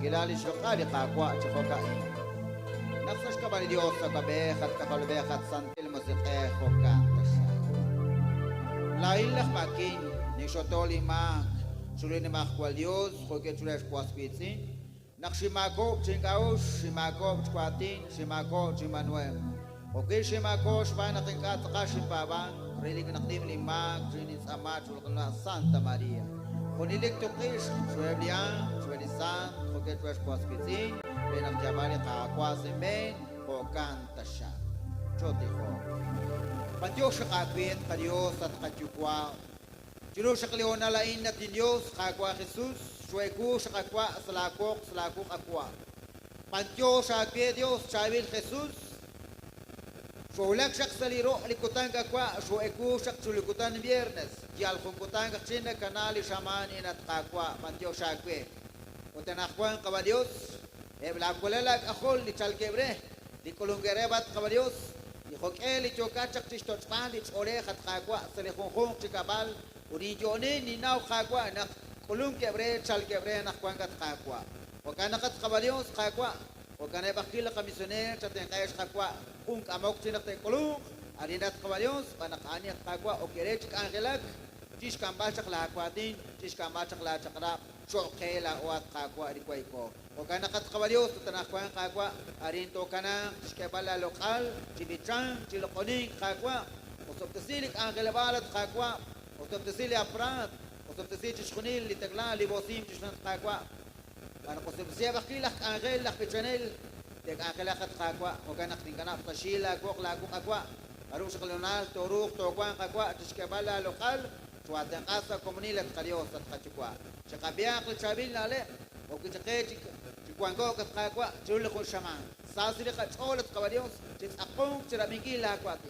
gilali shokali kakwa choka nafsash kabali Dios sa kabehat kakalbehat santil musiqe hoka la ilah makin ni shotoli mak sulini mak kwal Dios hoke chulesh kwaspitsin nakshimako chinkaus shimako chkwatin shimako chimanuel oke shimako shvana tinkat kashin paban relig nakdim limak jinis amat chulkana Santa Maria Kunilik tukis Sueblian Suelisan hoke chulesh kwaspitsin benak jabali kakwasin hokan tasha chotiho Pandios kakwit kadios at katyukwa Jiro sa kleona lain natin Diyos kakwa Jesus sueku sa kakwa salakok akwa Pandios sa kakwit Diyos sabil Jesus Suulak sak saliro likutan kakwa sueku sak sulikutan biyernes Jal kumputan kaksina kanali samanin at kakwa Pandios sa kakwit Utanakwan kaba Diyos Eblakwalalag akol ni chalkebre Di kulunggerebat kaba Diyos Hokel chokachak tistot pandits orehat kagwa selehong chikabal urijone ni naw kagwa na kulung kebre chal kebre na kwangkat kagwa wakana kat kabalios kagwa wakana bakila kamisioner chaten kayas kagwa kung amok chinak te kulung arinat kabalios panakani at kagwa okerech kangelak tis kambachak la kwatin tis kambachak la chakra chokela wat kagwa rikway ko Wakana kat kabalios tanakwan kagwa arinto kana skebala lokal chibichang chilokoning kagwa usop tasilik angelabalat kagwa usop tasili aprat usop tasili chishkunil litagla libosim chishnan kagwa kana usop siya bakilak angel lak pichanel tek angela kat kagwa wakana tingkana tashila gok lagu kagwa arung sakalonal toruk tokwan kagwa chiskebala lokal suatan kasa komunilat kalios at kachukwa chakabiak chabil nale okitake Cuando que cagua, yo le con shaman. Sasiri ka cholet kabadios, tis akong tirabigi la kwati.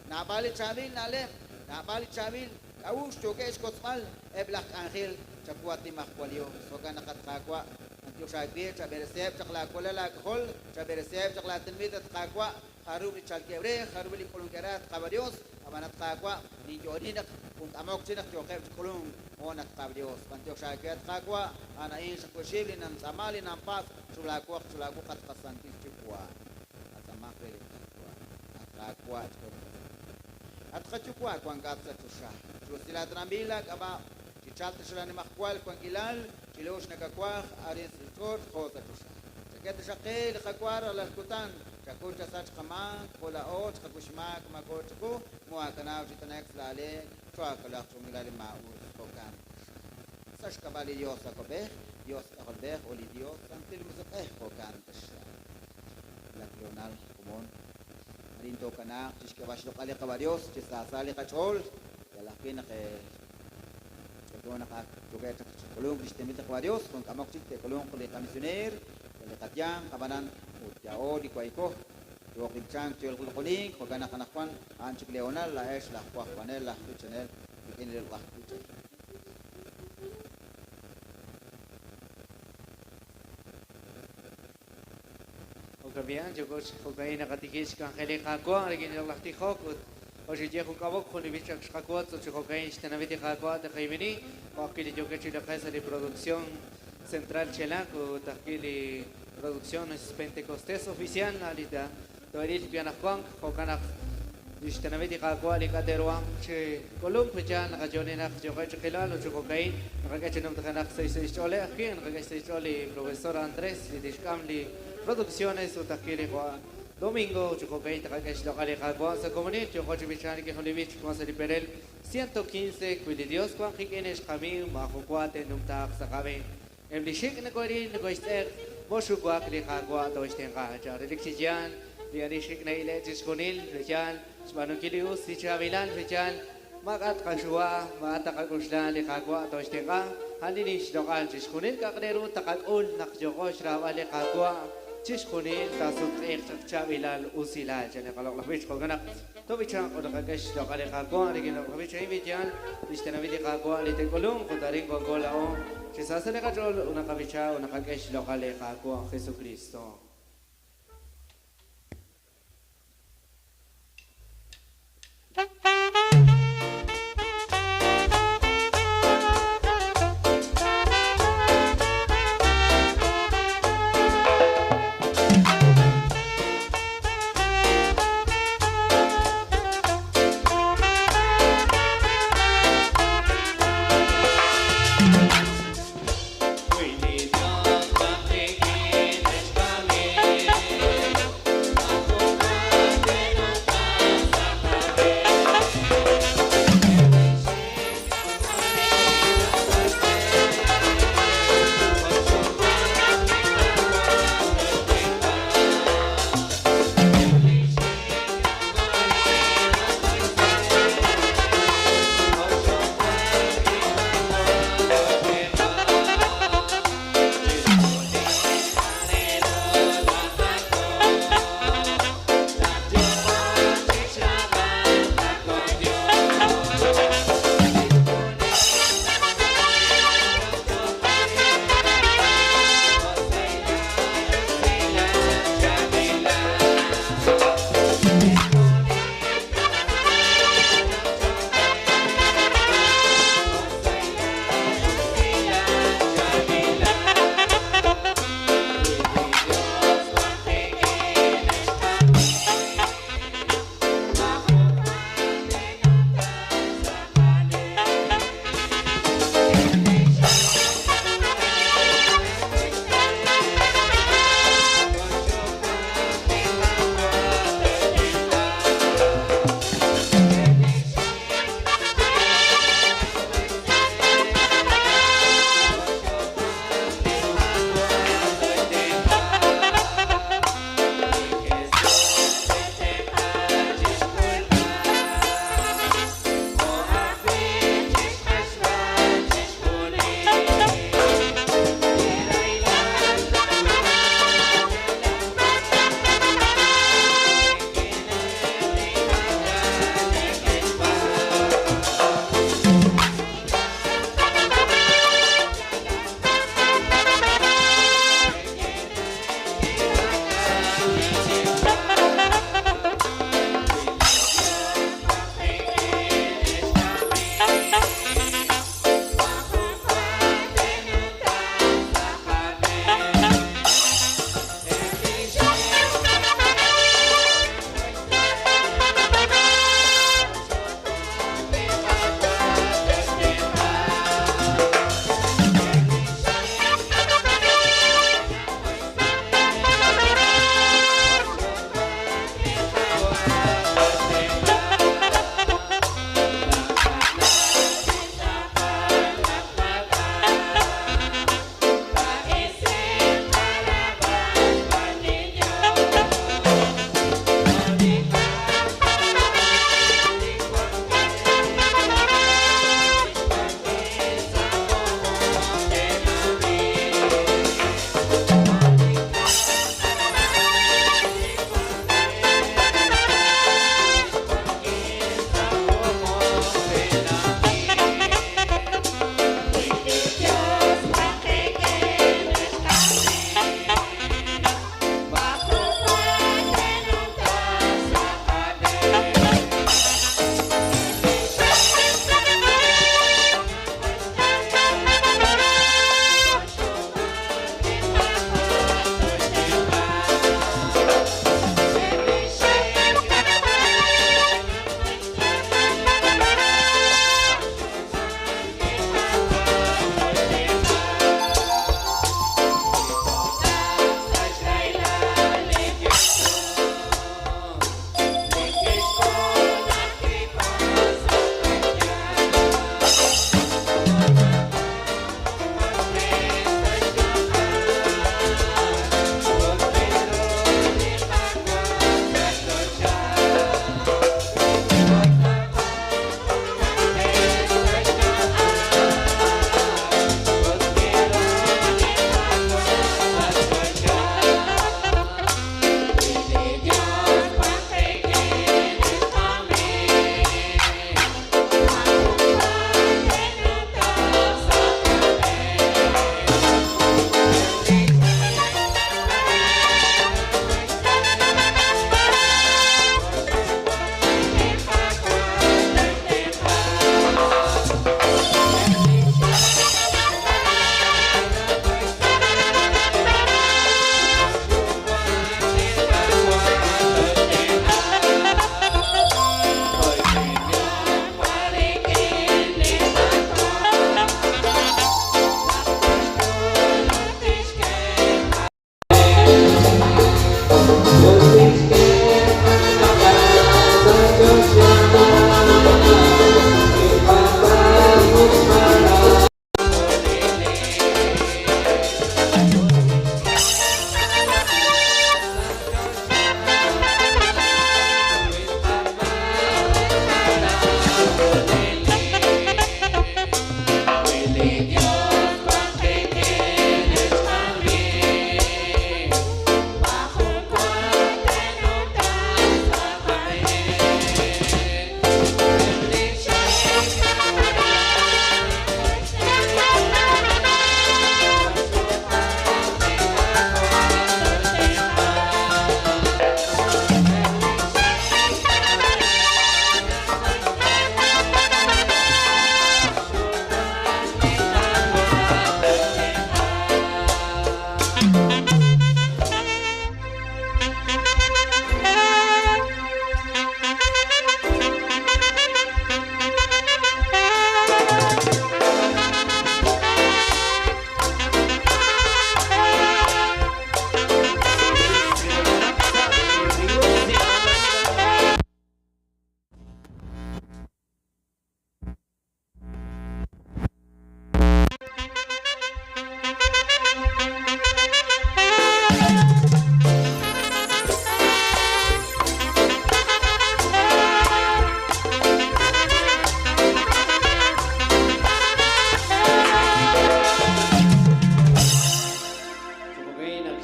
Nabali chabil nale, nabali chabil. Aus choke skotmal eblak angel chakwati makwalio. Soka nakatagwa. Antyo shagbi chaberesep chakla kolala khol, chaberesep chakla tinmit at kagwa. Harubi chalkebre, harubi kolungerat kabadios. Amanat kagwa ni jodinak kung amok sinak choke kolung. Onat kabadios. Antyo shaget kagwa anain sa kushibli ng samali ng pas. Sulaku kat kasantis chukwa at amakre chukwa at kakwa at kachukwa kwang katsa chusha sila trambilak aba chichalta sila ni makwal kwang ilal chilos nagakwa aris chot khosa chusha chaket shaqel kakwar al kutan chakun chasach kama kola ot kakushmak makochku muakana chitanek lale chwa kala chumilale mau kokan sash kabali yosa kobe Dios akolbeh oli Dios santil musakeh hokan tasya la Leonal kumon rinto kana chiskabashlo kali ka Dios chisasali ka chol yalakin ke ketona ka tuget kulung kristemita ka Dios kung kamok chite kulung kuli kamisioner kali katyang kabanan utyao di kwaiko yo kinchang chol kuling kogana kanakwan anchik Leonal la es la kwa panel la channel bikin wa Kabian juga kokain nakatikis kang kali kakwa lagi ni Allah tikok o si dia kukawak kuni bichak kakwa so si kokain istanaviti kakwa ta kaimini wakili juga chila casa de producción central chelaco takili producciones pentecostés oficial alita toaril pianakwang kokanak istanaviti kakwa likaderuang si kolum pejan nakajone nak juga chikilalo si kokain nakagachinam takanak sa chole akin nakagachin chole profesor Andrés lidishkamli Producciones utakili kwa Domingo Chucocain Takakesh Locale Cagua sa comunidad Chocochi Bichani que Holivich con Saliperel 115 Cuide Dios Juan Jiquenes Camil Majucuate Numtak Sakabe El Lishik Necorin Necoister Moshuquac de Cagua Toistenga Relixian Lianishik Naile Chisconil Richal Spanukilius Sichavilan Richal Magat Kashua Matakakushlan de Cagua Toistenga Halinish Local Chisconil Kakderu Takakul Nakjokosh Ravale Cagua Chiskunil tasuk chavilal usilal chane kalau lebih kalau kena tu bicara kalau kagesh lokal kago lagi kalau bicara ini bicara bicara ini kago lite kolong kotaring kago lao chisasa ne kajol una kabicha una kagesh lokal kago Jesucristo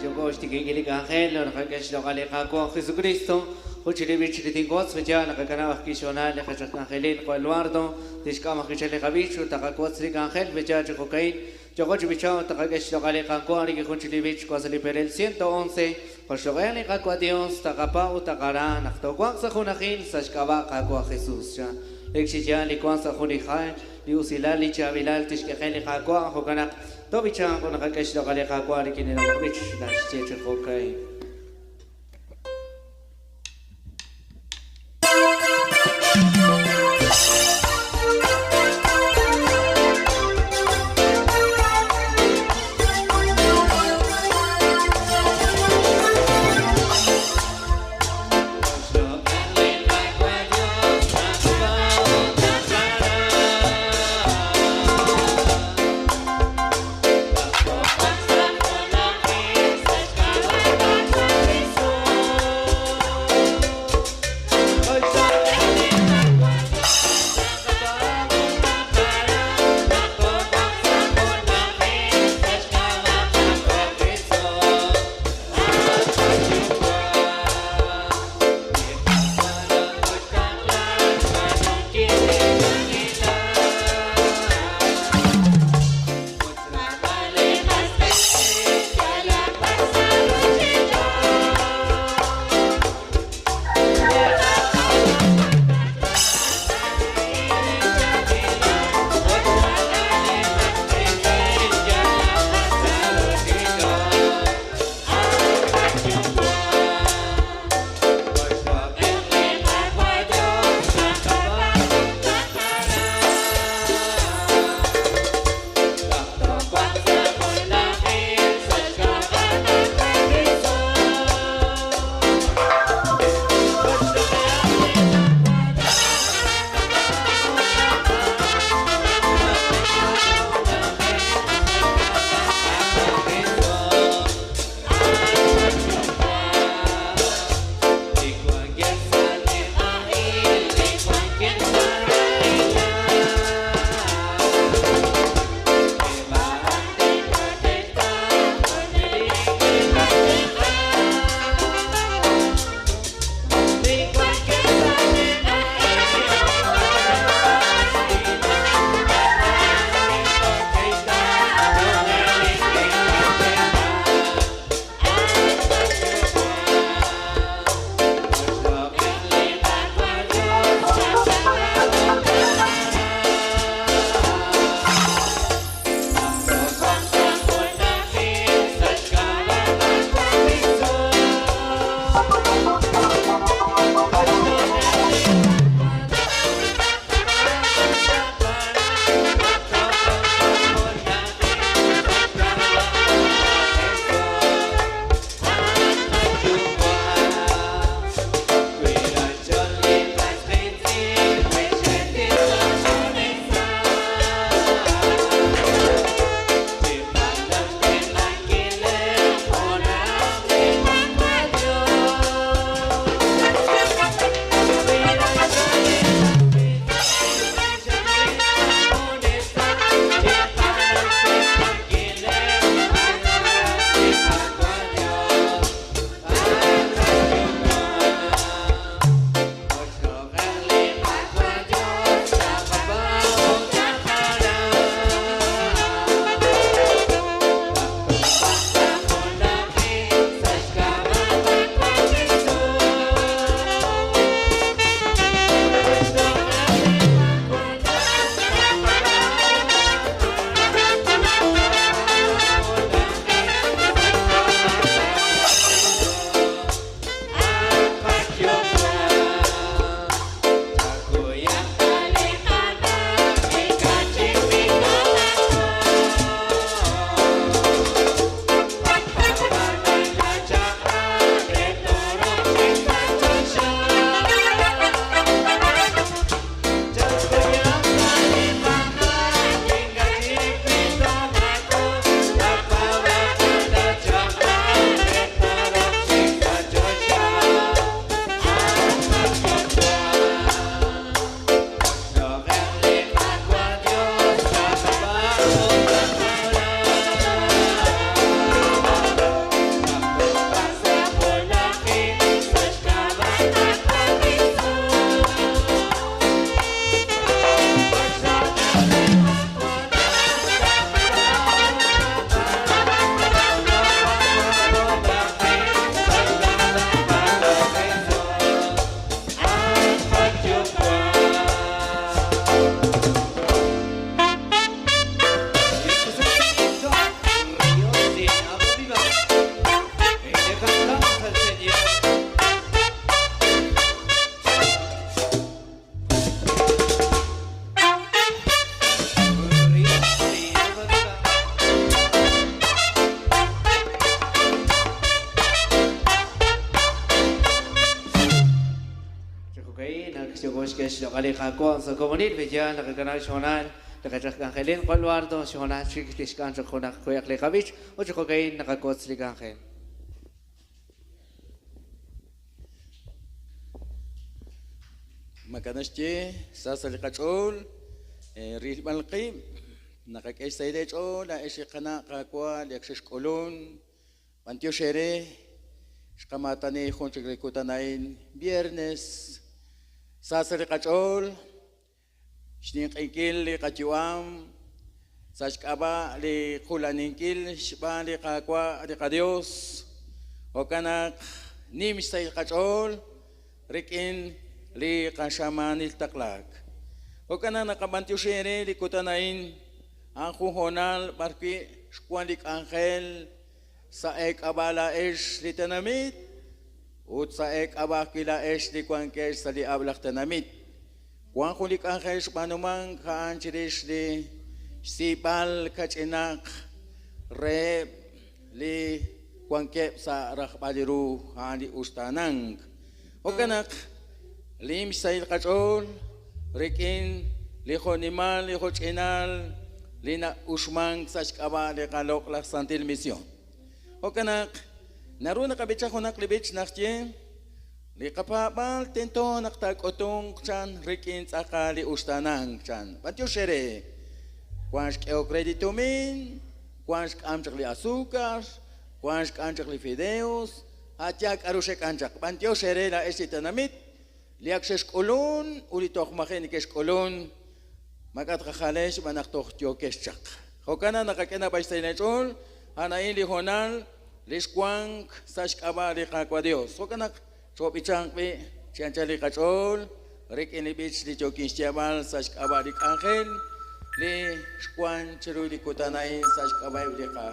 yo coach que quiere que ángel, lo que es lo que con Jesucristo, Huchilevich de Tingots, ya la que canaba Kishonal, le Jesús Angelín, Juan Eduardo, Discama Kichele Gavichu, Takakots de Ángel, Bellacho Cocaín, yo coach bichao, Takakesh lo que con y que Huchilevich, Quasali Perel 111, Joshogel y Caco a Dios, Takapau, Takarán, Actoquan, Sajunajin, Sashkaba, Caco a Jesús, ya. Lexijan, Liquan, Sajunijai, Liusilali, Chavilal, Tishkehel, Caco, Hokanak, Tobichan, con Hakesh lo que Caco, y que en el Rich, la Cheche Hokai. Thank نكتبوش كاش لقالي خاكو سكومونيل بيجان لقنا شونال لقيت كانخلين قال واردو شونال شيك تيش كان شكونا كويك لقابيش وشكو كاين نقاكوت لكانخين مكانشتي ساسا لقاچول ريل بالقيم نقاك ايش سيديچو لا ايش قنا قاكوا ليكشش قولون بانتيو شيري شقماتاني خونچ لكوتاناين viernes ساسا لقاچول شنين قيكيل لقاچوام ساشكابا لقولانينكيل شبا لقاكوا لقاديوس وكانك نيمش سيد قاچول ريكين li kasyaman iltaklak. O kana nakabantiyo shere li kutanain ang kuhonal barki shkuan lik angel sa ek abala esh li tanamit ut sa ek abakila esh li kuan kesh sa li ablak tanamit. Kuan kulik angel shpanumang kaan chirish li sipal kachinak re li kuan kep sa rakbaliru haan li ustanang. O kanak lim sayil kachol, rikin, liho nimal, liho chinal, lina usmang sashkaba de kalok la santil mission. O kanak, naru nakabitsa ko naklibits nakje, li kapabal tento naktak otong chan, rikin saka li ustanang chan. Patyo shere, kwansk eo kredito min, kwansk amchak li azúcar, kwansk amchak li fideos, atyak arusek amchak. Patyo shere la esitanamit, liak shkolon ulitok makin keshkolon makat khalesh banaktok tyo keshchak hokana nakakena baistaynechol anain li honal liskwang sashkaba li qakwa dios hokana chopichang pe chanchali kachol rekeni bich li chokinstiabal sashkaba li angel li shkwan chiruli kutanai sashkaba li qa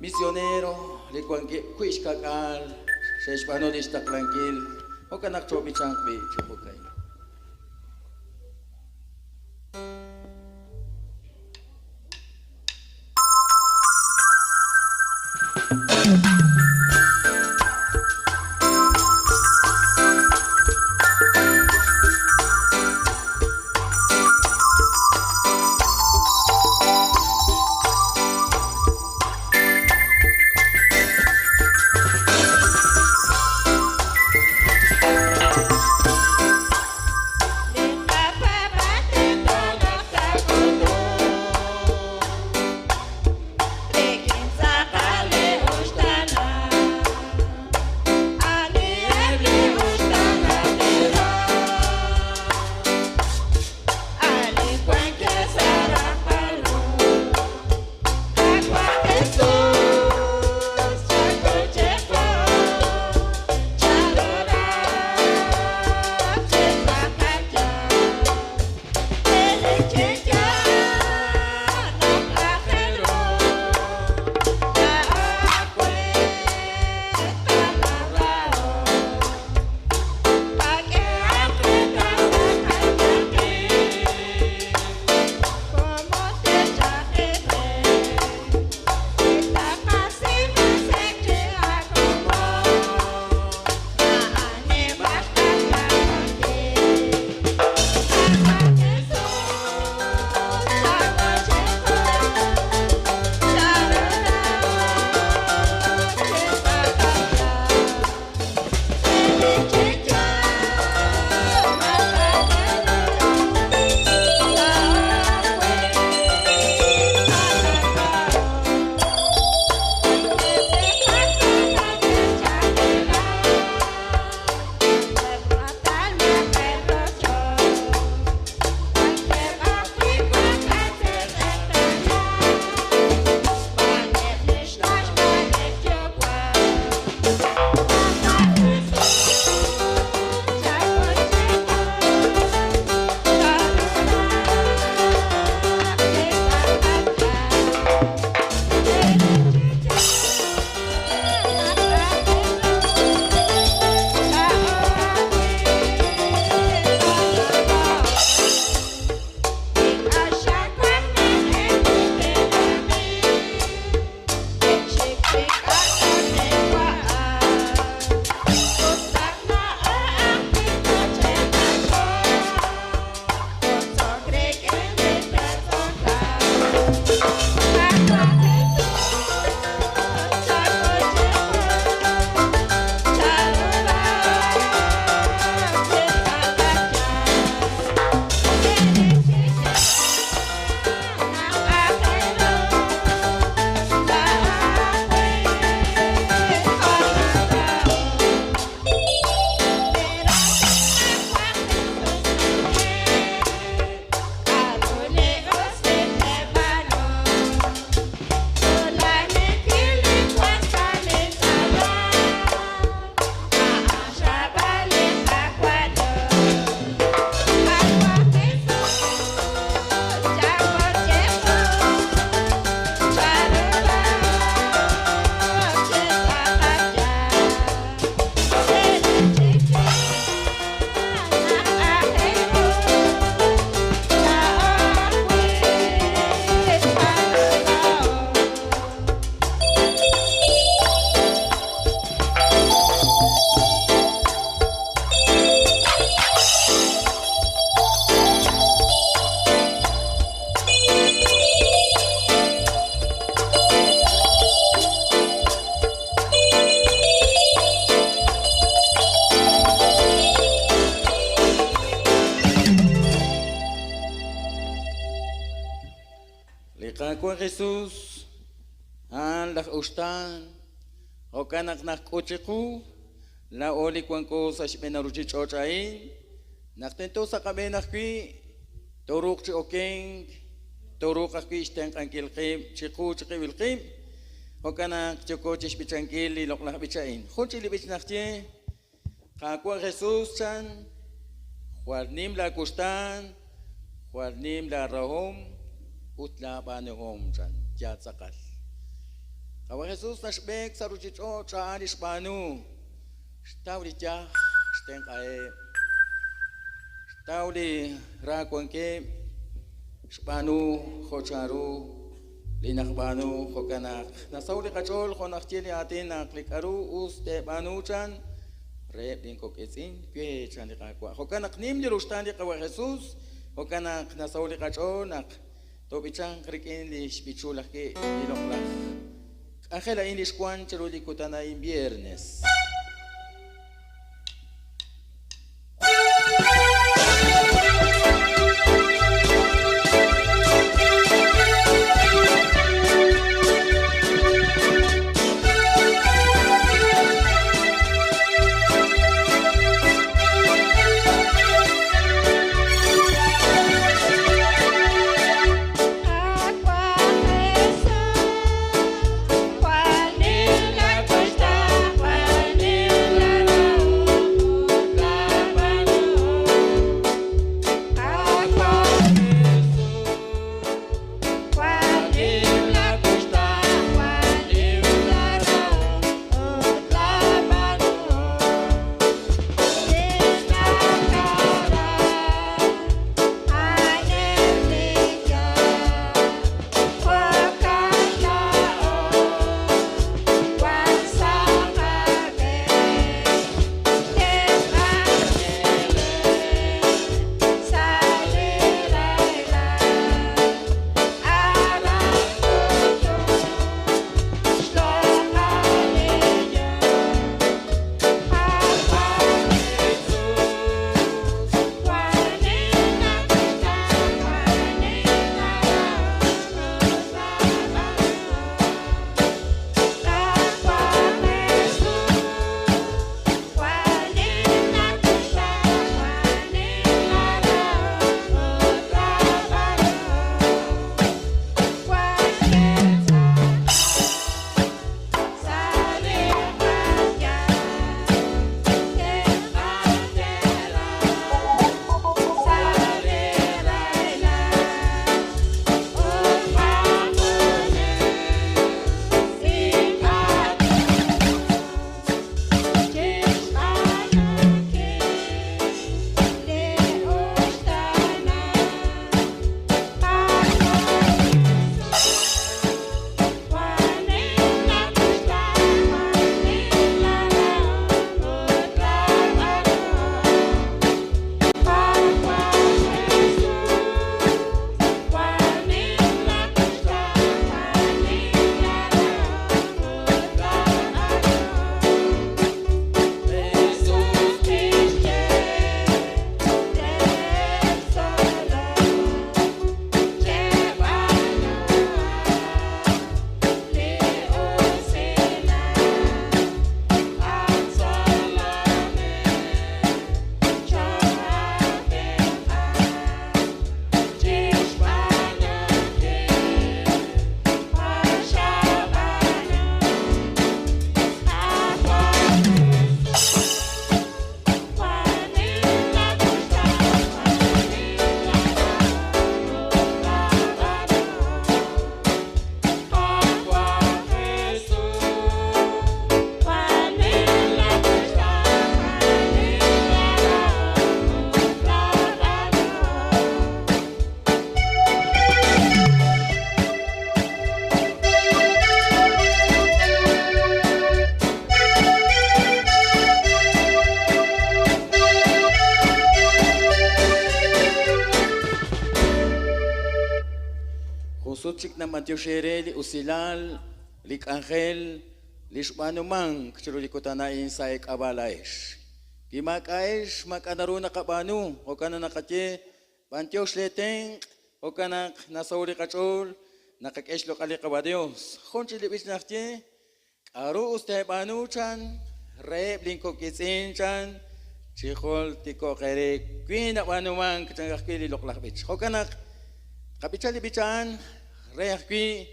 misionero li kwangi kuishkakal sheshpano distaklanquil o kanak chobi chang be chukay Kakwa Jesús, an la ustan, o kanak nakuchiku, la oli kwanko sa shpenaruchi chochain, naktento sa kami nakwi, toruk chi okeng, toruk akwi isteng kankilkim, chiku chikilkim, o kanak choko chishpichankili loklah bichain. Hunchi libich naktie, Kakwa Jesús chan, Juarnim la kustan, Juarnim la rahom, utla banehom chan, yatsakal. Kakwa Jesús nashbek saruchicho chan ishbanu, Stauli jah, steng ae, Stauli rakwanke, Shpanu, Hocharu, Linakbanu, Hokanak, Nasauli kachol, Honachili atin, Naklikaru, Uste banuchan, Rep din koketsin, Pie Chandikakwa. Hokanak nim di Rustandi Kawa Jesus, Hokanak Nasauli kachol, Nak Tobichan Krikin li Spichulake, Iloklah. Angela Indish Kwan, Cheruli Kutana in viernes. Sutsik na Matiyoshere, Usilal, Lik Angel, Lishmano Mang, Chirulikutanay sa Ikabalaesh. Kimakaesh, Makanaro na kabanu, o kana nakatye, Pantiyos leteng, o kanak nasauli kachol, nakakaish lo kali kawa Dios. Honchi libis nakti, aru usted banuchan, re blinko kitsinchan, chihol tiko kere, queen banuman kitangakili loklakbich. Hokanak, kapichali bichan, re akwi,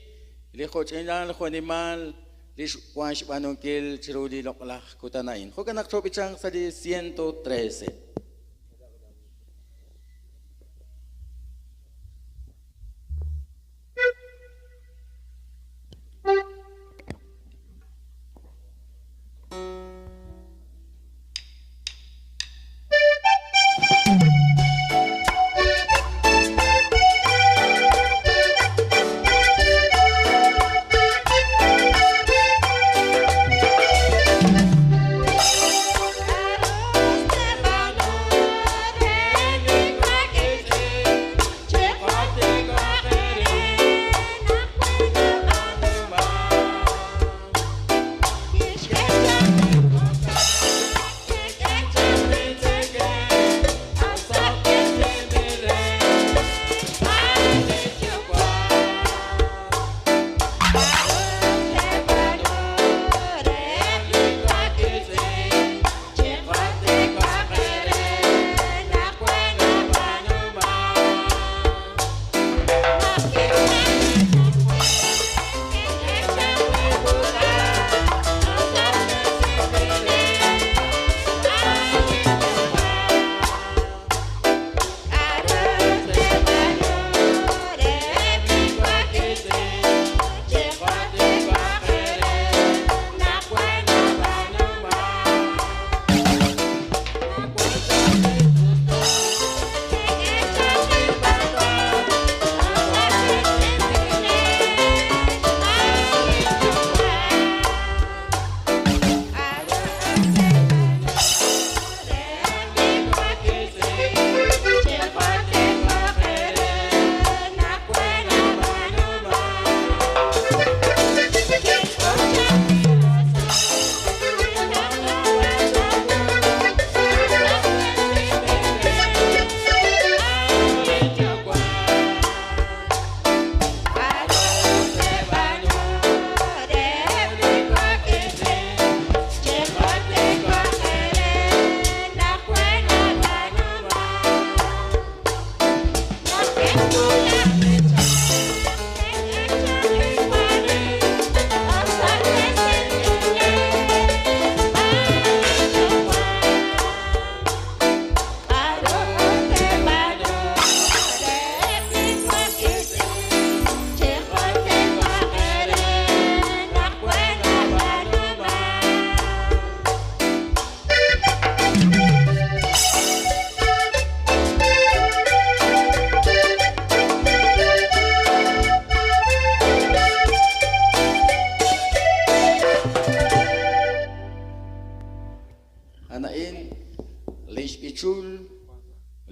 lihochinan, honimal, lish wansh banunkil, chiruli loklak kutanain. Hokanak chopichang sali 113.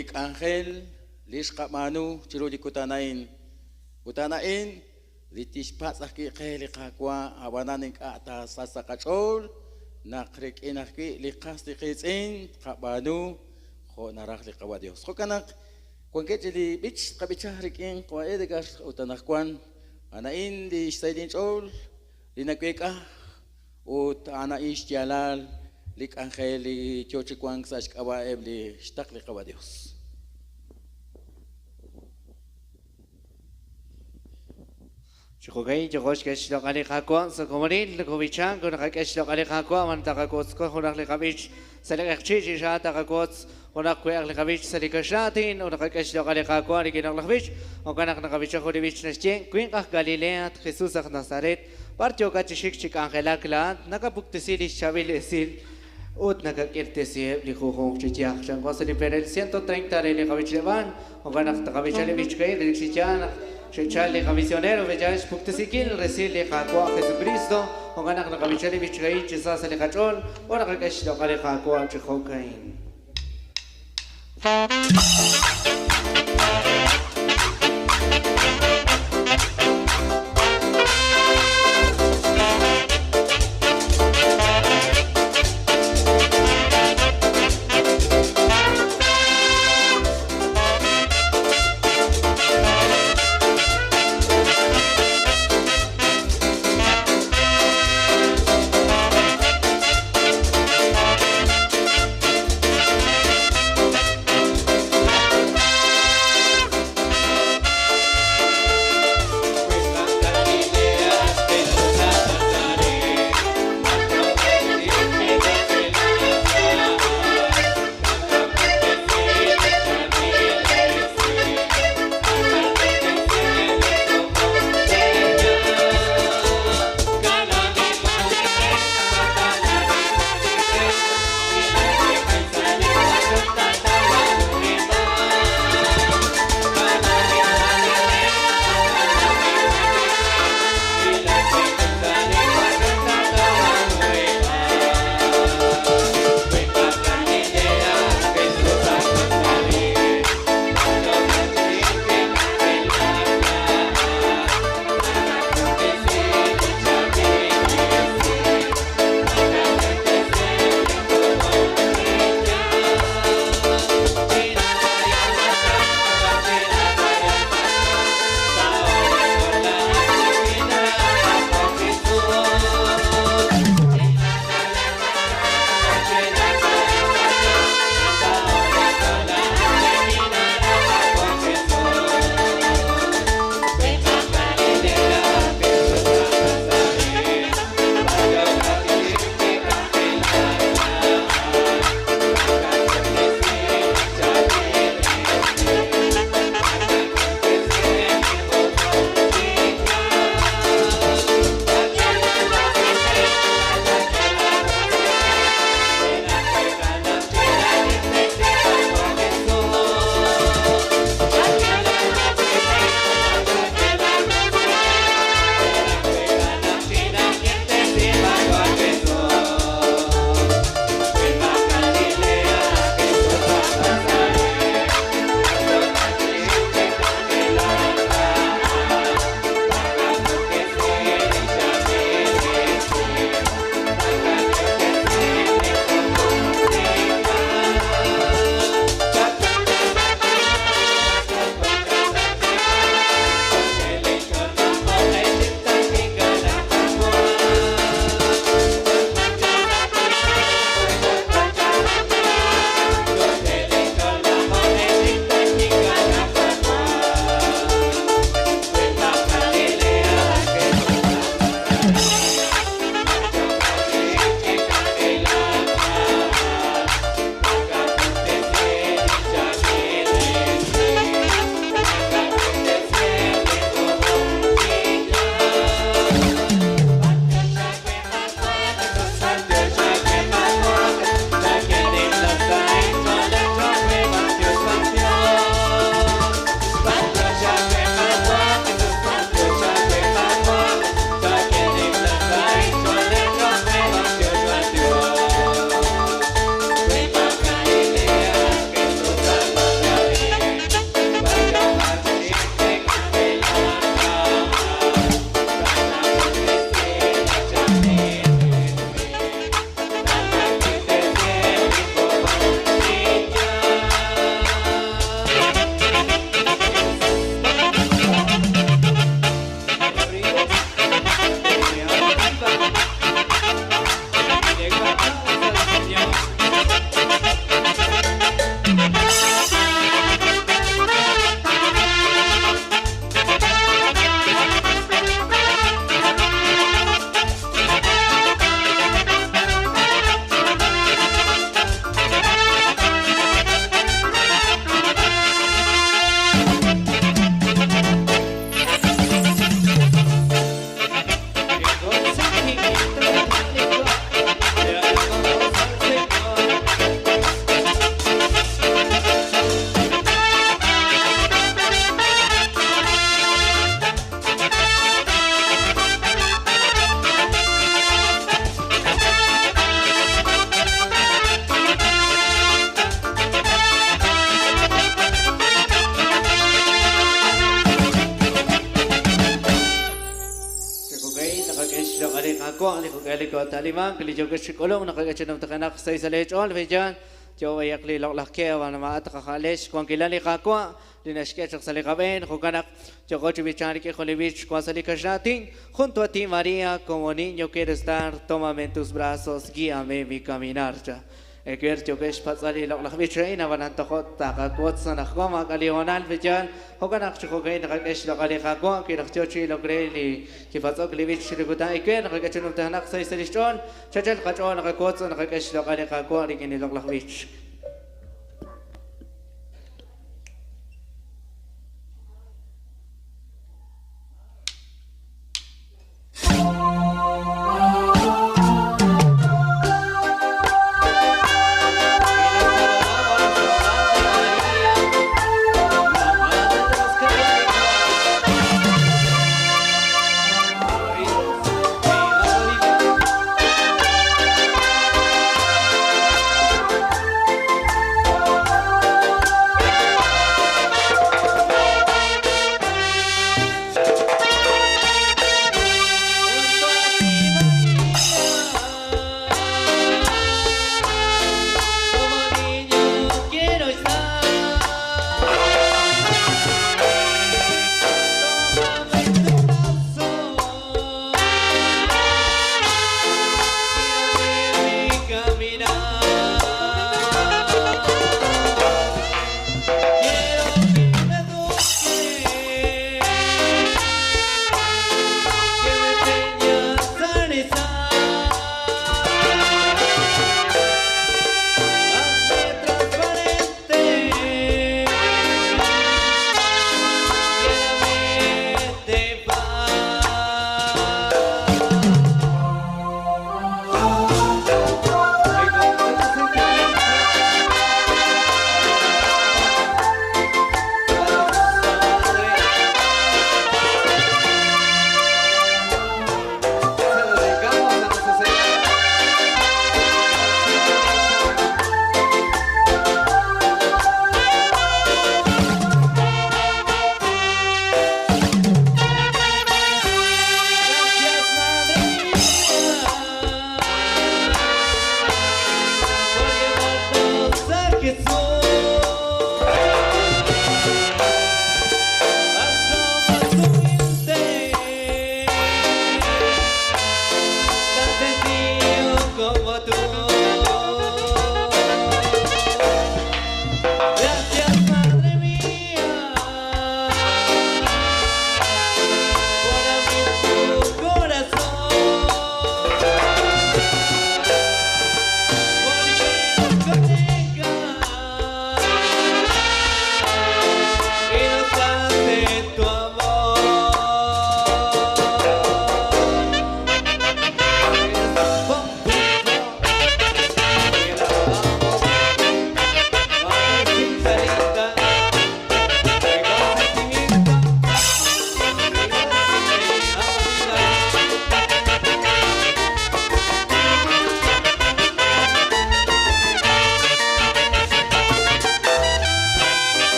lik Angel, lis Kamanu, chiruli kutanain. Kutanain, litis patsaki keli kakwa, awananin kata sasakachol, nakrik inaki likas likitsin, Kamanu, ho narak likawa Dios. Ho kanak, kung ketili bich kabicharikin, kwa edegar utanakwan, anain di sailin chol, linakweka, ut anais jalal, lik Angel li chochikwang sa kawa ebli shtak likawa Dios. Chukugay, chukosh kesh lo kali kakwa sa komorin, lukubichan, kung nakakesh lo kali kakwa, man takakots ko, kung naklikabich sa likakchich, siya takakots, kung naklikabich sa likashatin, kung nakakesh lo kali kakwa, likinaklakabich, kung nakabich ako libich na siya, kung kak Galilea at Jesus ak Nazaret, partyo ka chishik chik angelak lahat, nakapuktisili shabil esil, ut nakakirtesi likuhong chichiak, siyang ko sa liberal 130 rin likabich levan, kung nakabich libich kayo, liksichian, Shechale misionero vejash puktisikil resile kakwa Jesucristo o ganak na kabichali bichkai chisa sa lekachol o nakakash do kale kakwa chikokain. كاليكو تاليمان كلي جو كش كلهم نقول كش نمتخنا قصي سليج أول فيجان جو يقلي لقلقيا وأنا ما أتقى خالش كون كلاني قاقوا لنشكي شخص اللي قبين خوكنا جو كش بيشاري كي خلي بيش كواسلي كشاتين junto a ti María como niño quiero estar tómame en tus brazos guíame mi caminar ya كير جوكش فصلي لقلق بيشرين أبنا تخط تاقوت سنخوما كليونال فيجان هوكنا أخشوكين نقلش لقلي خاقوا كي نخشوشي لقريلي كي فصل كلي بيشري كتا إكين نقلش نمتهنق سيسريشون شجل خشون نقلقوت نقلش لقلي خاقوا لكني لقلق بيش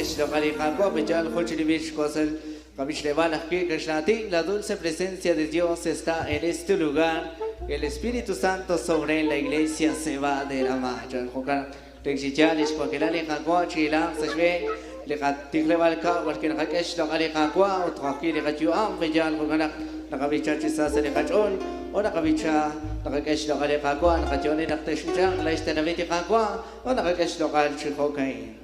es lo que Jacob, Bechal, Hochilivich, Kosel, Kavish Leval, aquí, Krishnati, la dulce presencia de Dios está en este lugar. El Espíritu Santo sobre la iglesia se va a derramar. Rexichalish, Coquelani, Jacob, Chila, Sashve, Legatic Levalca, Walkin Hakesh, Locali Jacob, Otraki, Legatuam, Bechal, Hogana, la Kavicha Chisas, Legachon, o la Kavicha, la Hakesh, Locali Jacob, la Kationi, la Teshujan, la Estenaviti Jacob, o la Hakesh, Local Chihokain.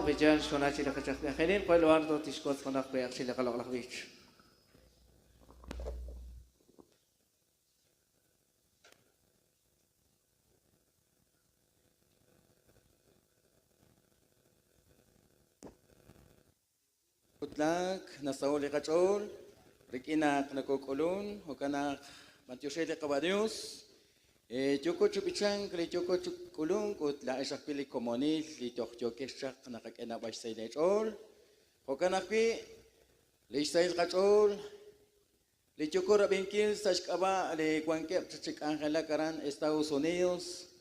Vijan shona chila kachak khelin koy luar do tishkot khonak pe chila kalok lakvich. Utlak nasauli kachol rikinak nakokolun hokanak mantiushele kabadius Choco chupichang kli choco chukulung kut la esak pili komonil li tok jokeshak nakakena baisay lechol hokanakpi li sayil kachol li choco rabinkil sa shkaba li kwankep chachik angela karan Estados Unidos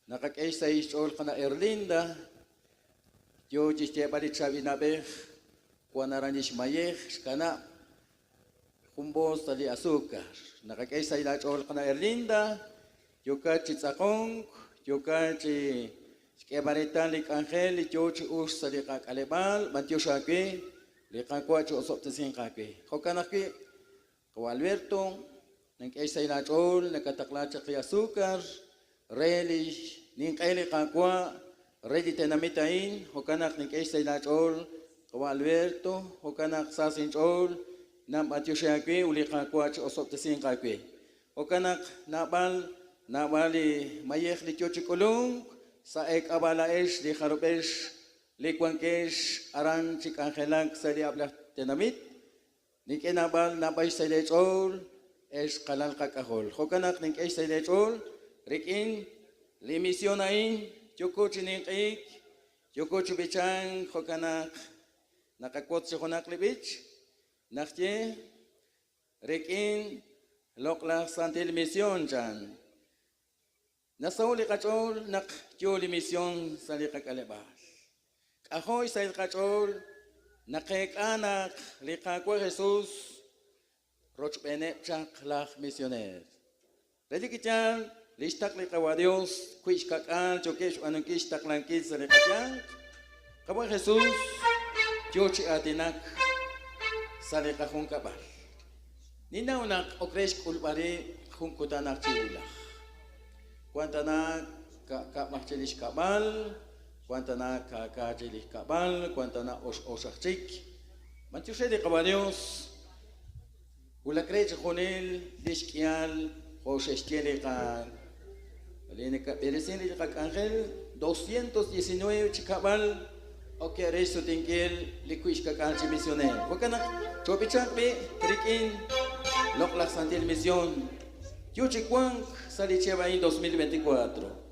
nakakesay chol kana Erlinda yo chiste bali chabi nabe kuanaranish mayej kana jumbos tali azúcar nakakaisa ila chol kana erlinda yoka chitzakong yoka chi kebarita lik angel yochi us tali kakalebal mantio shakwe likakwa cho soptesin kakwe hokanaki ko Alberto nangkaisa ila chol nakatakla chi azúcar relish ningkaili kakwa ready tenamitain hokanak nangkaisa ila chol ko Alberto hokanak sasin chol nam atyo shakwe uli kakwa cho soptesin kakwe hokanak nabali mayek li chochikolong sa ek abala es li haropesh li kwangkesh aran chikangelang sa li abla tenamit ni kenabal nabay sa lechol es kalal kakahol hokanak ning es sa lechol rikin li misyonain choko chinikik choko chibichang hokanak nakakwot si honak libich nakje rikin lokla santil misyon chan nasauli kachol nak joli misyon sa likakalebas ahoy sa kachol nakekanak likakwa Jesus roch bene chak lak misyoner ready kichan listak likawa Dios kuish kakal chokesh anong kish taklangkis sa likachan kabwa Jesus jochi atinak sa likakong kabal ninaunak okresh kulpari kung kutanak chiulak kuantanak kakmakchilis kabal kuantanak kakachilis kabal kuantanak osachik manchuse de caballos ulakreche jonel diskial osestiele ka Alene perecen ka ángel 219 chikabal okay resto tinkel likuish ka kanchi misioner wakana chopichak be trikin lokla santil misión Yuchikwang Salicheva en 2024.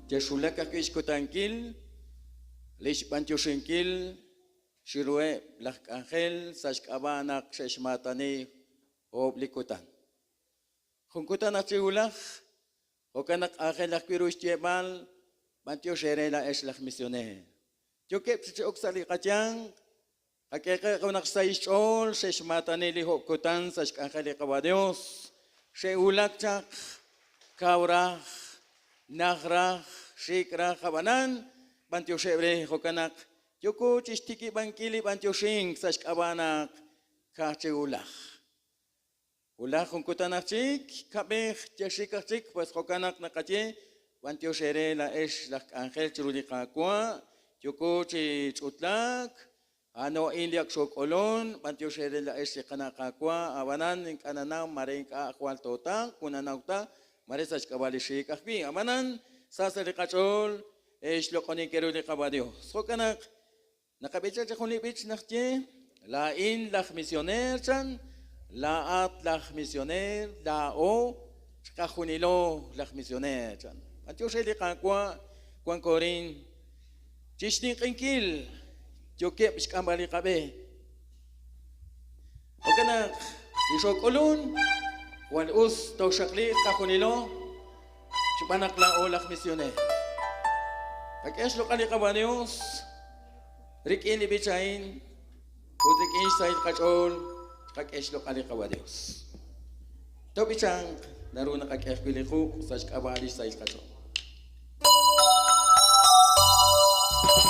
Jeshulaka kishkotankil, lishpantiushinkil, shirue lakangel, sashkabanak sheshmatani, oblikutan. Junkutan achiulach, okanak angelak pirushtiebal, bantiosherela eslach misioner. Yo que oxali kachang, akeke konak saishol, sheshmatani lihokutan, sashkangeli kabadios, sheulakchak, kaurach, nagrach, shikrach, kabanan, bantioshebre, hokanak, yoko chistiki bankili bantioshing, sashkabanak, kacheulach. Ulach junkutanachik, kabech, yashikachik, pues hokanak nakache, bantioshere la esh la angel chirudikakwa, yoko chichutlak, ano indiak shokolon, bantioshere la esh kanakakwa, abanan, kananaw, marenka, akwal totak, kunanauta, maresach kabalishi kakbi, amanan, sasari kachol, esh lokoni kerudi kabadio. Hokanak, nakabicha chakunibich nakche, la in lach misioner chan, la at lach misioner, la o, chakahunilo lach misioner chan. Bantioshere kakwa, kwan korin, chishni kinkil, Jokep iskambali kabe. Okanak, ishokolun, wal us tawshakli kakunilo, chupanak la olak misioner. Pag-es lokali kabanios, rikin ibichain, putik inside kachol, kag-es lokali kabanios. To bichang, naruna kag-es biliku, sa kabali sa kachol. La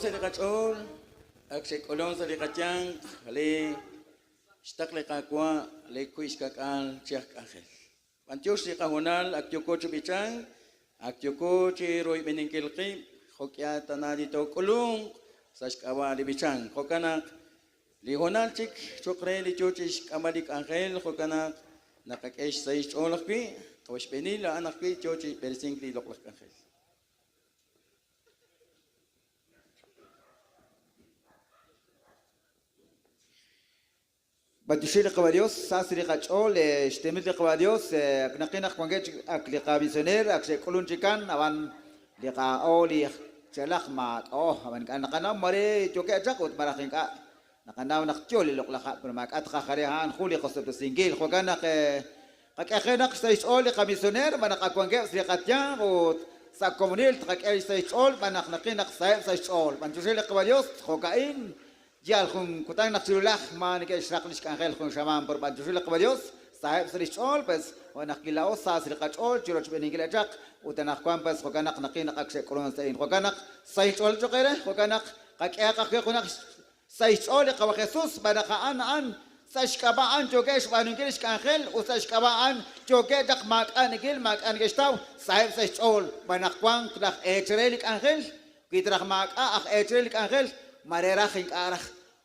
Salikachol, Akshekolon Salikachang, Ale, Staklekakwa, Le Kuiskakal, Chiak Angel. Pantios si Kahonal, Aktyokocho Bichang, Aktyokochi Roy Beninkilki, Hokia Tanadito Kulung, Saskawa Libichang, Hokanak, Lihonalchik, Chokre, Lichochis, Kamalik Angel, Hokanak, Nakakesh Saish Olakpi, Kawashpenila, Anakpi, Chochi, Persingli Loklak Angel. بدوشي لقباديوس ساس لقاچول اشتمت لقباديوس نقينا خوانجت لقا بيسونير اكش كلون چيكان اوان لقا اولي چلخ ما اوان كان نقنا مري جوكي جاكوت مراخين كا نقنا نختول لقلا برماك اتخا خريهان خولي قصب السنجيل خوغانا قاكينا قسيش اولي قبيسونير بنقا خوانجت لقاتيان و سا كومونيل تقاكي سيش اول بنقنا قسايب سيش اول بدوشي لقباديوس خوغاين Jal khun kutang naksilulak man ke shrak nish kanghel khun shaman berban jusul qabadios sahib srichol pes wa nakilao sa sriqachol chiroch beningilajak utanak kwan pes khoganak naqina qakshe kolon sain khoganak saichol chokere khoganak qakia qakhe khonak saichol qawa jesus banaka an sashkaba an jogesh baningilish kanghel usashkaba an joge dak mak anigil mak anigestaw sahib saichol banakwan kdak etrelik anghel kitrak mak akh etrelik anghel Marera hing arah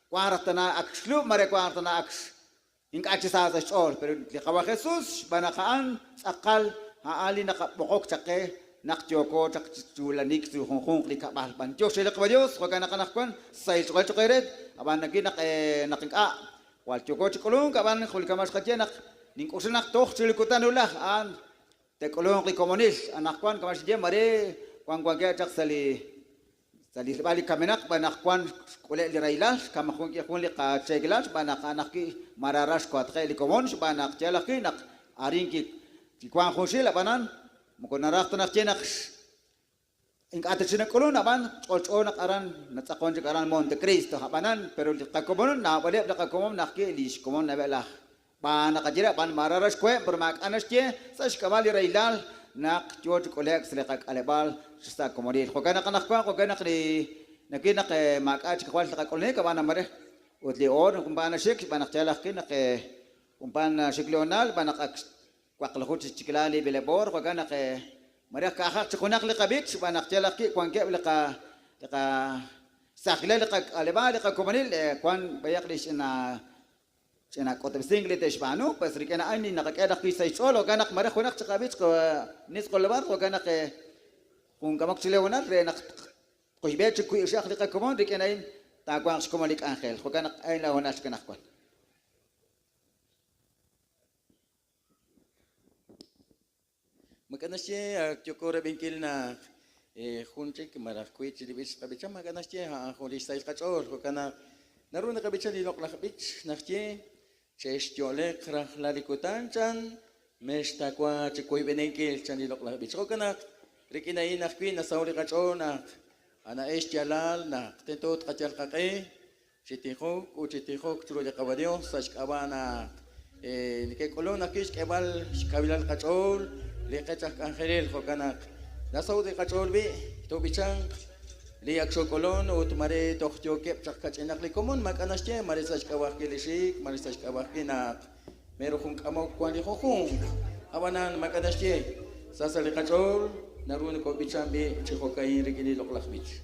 kuartana akslu mare kuartana aks hing aksisa sa chol pero likawa Jesus banakaan akal haali nakapokok chake nakjoko chak chulanik su hong likabal banjo sila kabadios kana kanakwan sai chokol chokeret aban nagin nakinka wal choko chikolong kaban khulkamas khatyanak ning usanak tok chilikutan ulah an te kolong likomonis anakwan kamas je mare kwang ke chak sali Sali balik kamenak banakwan kule lirailas kamakun yakun lika chegilas banak anaki mararas kuatre likomons banak chelaki nak aringki kwan khusil banan mukonarak tanak chenak ing atachina kolon aban olchonak aran natsakon aran Monte Cristo habanan pero likakomon na bale likakomon nakki lis komon na bela banak ajira ban mararas kwe bermak anasche sash kamali railal nak George kolek selekak alebal sa komodil khogana kanakwa khogana kri nakina ke makach kwal ta kolne ka bana mare utli or kumpana shik banak chalak kina ke kumpana shiklonal banak kwakla khut chiklali belebor khogana ke mare ka khak chikonak li qabit banak chalak ki kwanke lika sakhla lika alebal lika komodil kwan bayaklish na Cina kota singlet esbanu, pas rikena ani nakakeda kisah solo kanak mare khonak chakabit ko nis kolabar ko kanak kung kamak chilewana re nak ko hibe chku ishak lika komon rikena in tagwang skomolik angel ko kanak ay lawanas kanak ko Magana siya chokora bingkil na khunchik marak kuit chilibis kabicha magana siya ha khulistay kachor ko kanak naroon na kabicha lilok la kabich nakye Chesh jole krah lalikutan chan mesta kwa chikoy benengkil chan dilok la bicho kana rikina inakwi na sauli kacho na ana es jalal na tentot kachal kake chitihok u chitihok chulo de kabadio sashkabana nike kolon akish kebal kabilal kachol lekachak angelel kokana na saudi kachol bi to bichang Liak sokolon ut mare tohtyo kep chakach enak likomon makanas che mare sach kawak kilisik mare sach kawak kinak mero kung kamau kwali khokung awanan makanas che sasali kachol narun ko bichambi chikokai rigini loklak bich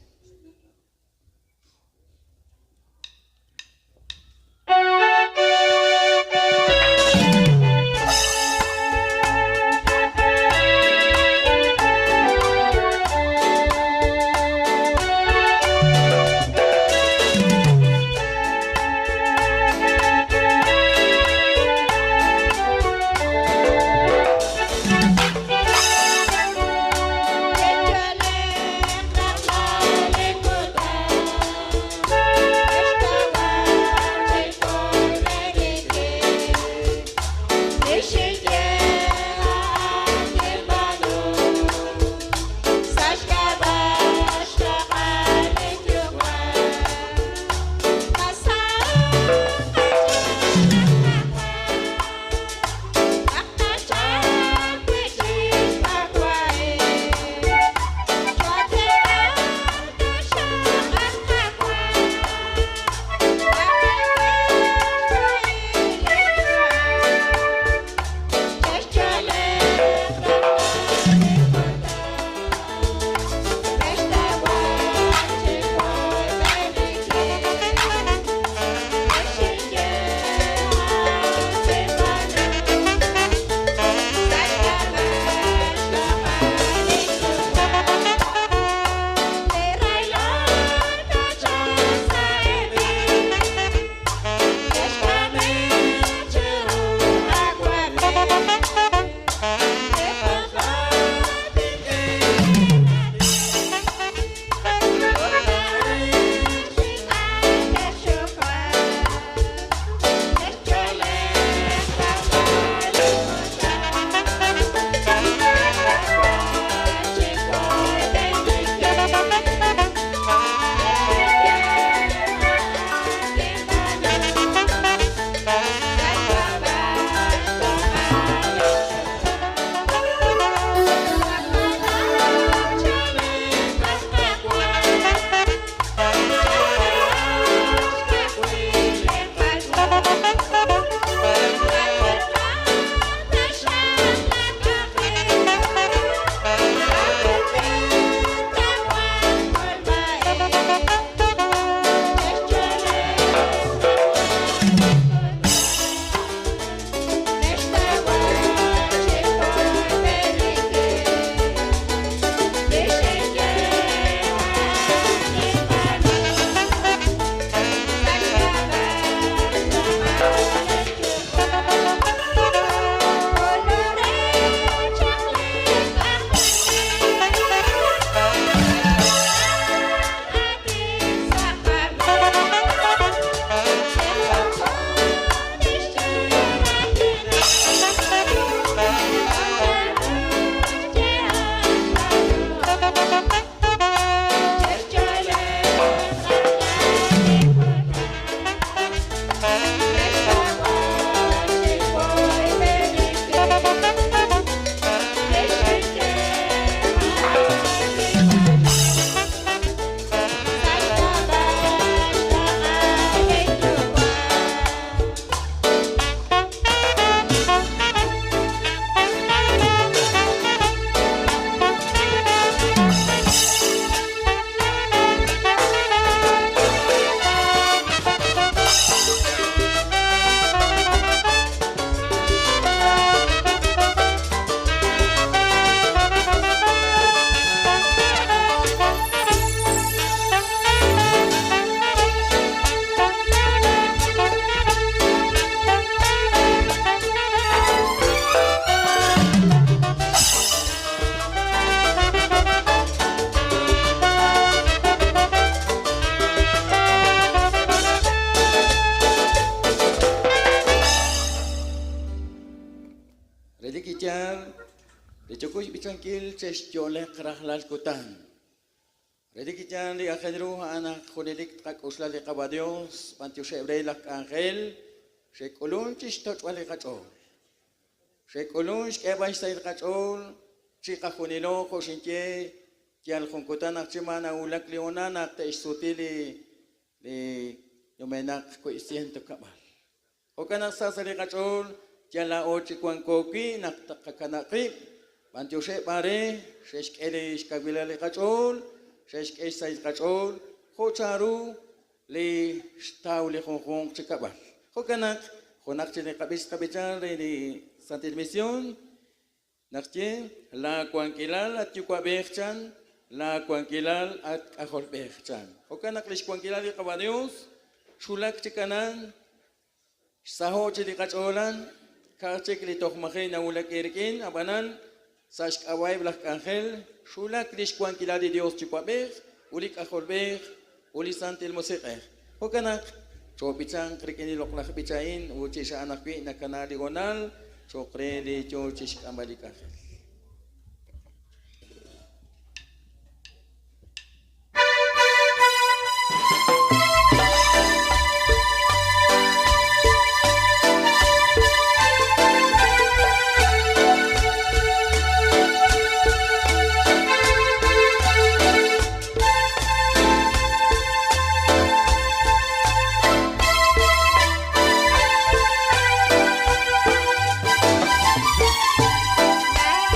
kichar, de chokush bichankil chesh jole krahlas kutan. Redi kichar li ajedru ana julilik kak usla li kabadios, pantio shebrei lak angel, shekulun chish tochwale kachol. Shekulun shkebay sayid kachol, chika junilo koshinche, kial junkutan akchimana ulak leonanak te isutili li yomenak ko isiento kabal. Okanak sasari kachol, kiala ochi kwankoki nakakakanakip, pantio she pare, sheshkele ishkagwilale kachol, sheshke sayid kachol, hocharu li shtaw li jonjong chikabal. Okanak, jonak chile kabis kabichar li Santa Misión, nakche la kuankilal at yukwabechan, la kuankilal at ahorpechan. Okanak lish kuankilal li kabadios, shulak chikanan, saho chili kacholan, kachek li tohmahe na ulak erikin, abanan, sash kawai blak angel, shulak lish kuankilal di Dios chikwabech, ulik ahorpech, uli santil mosekeh. Okanak, chopichang krikini loklak pichain, uchi sa anakwi na kanali gonal, chokre di chochish kambalika. Hãy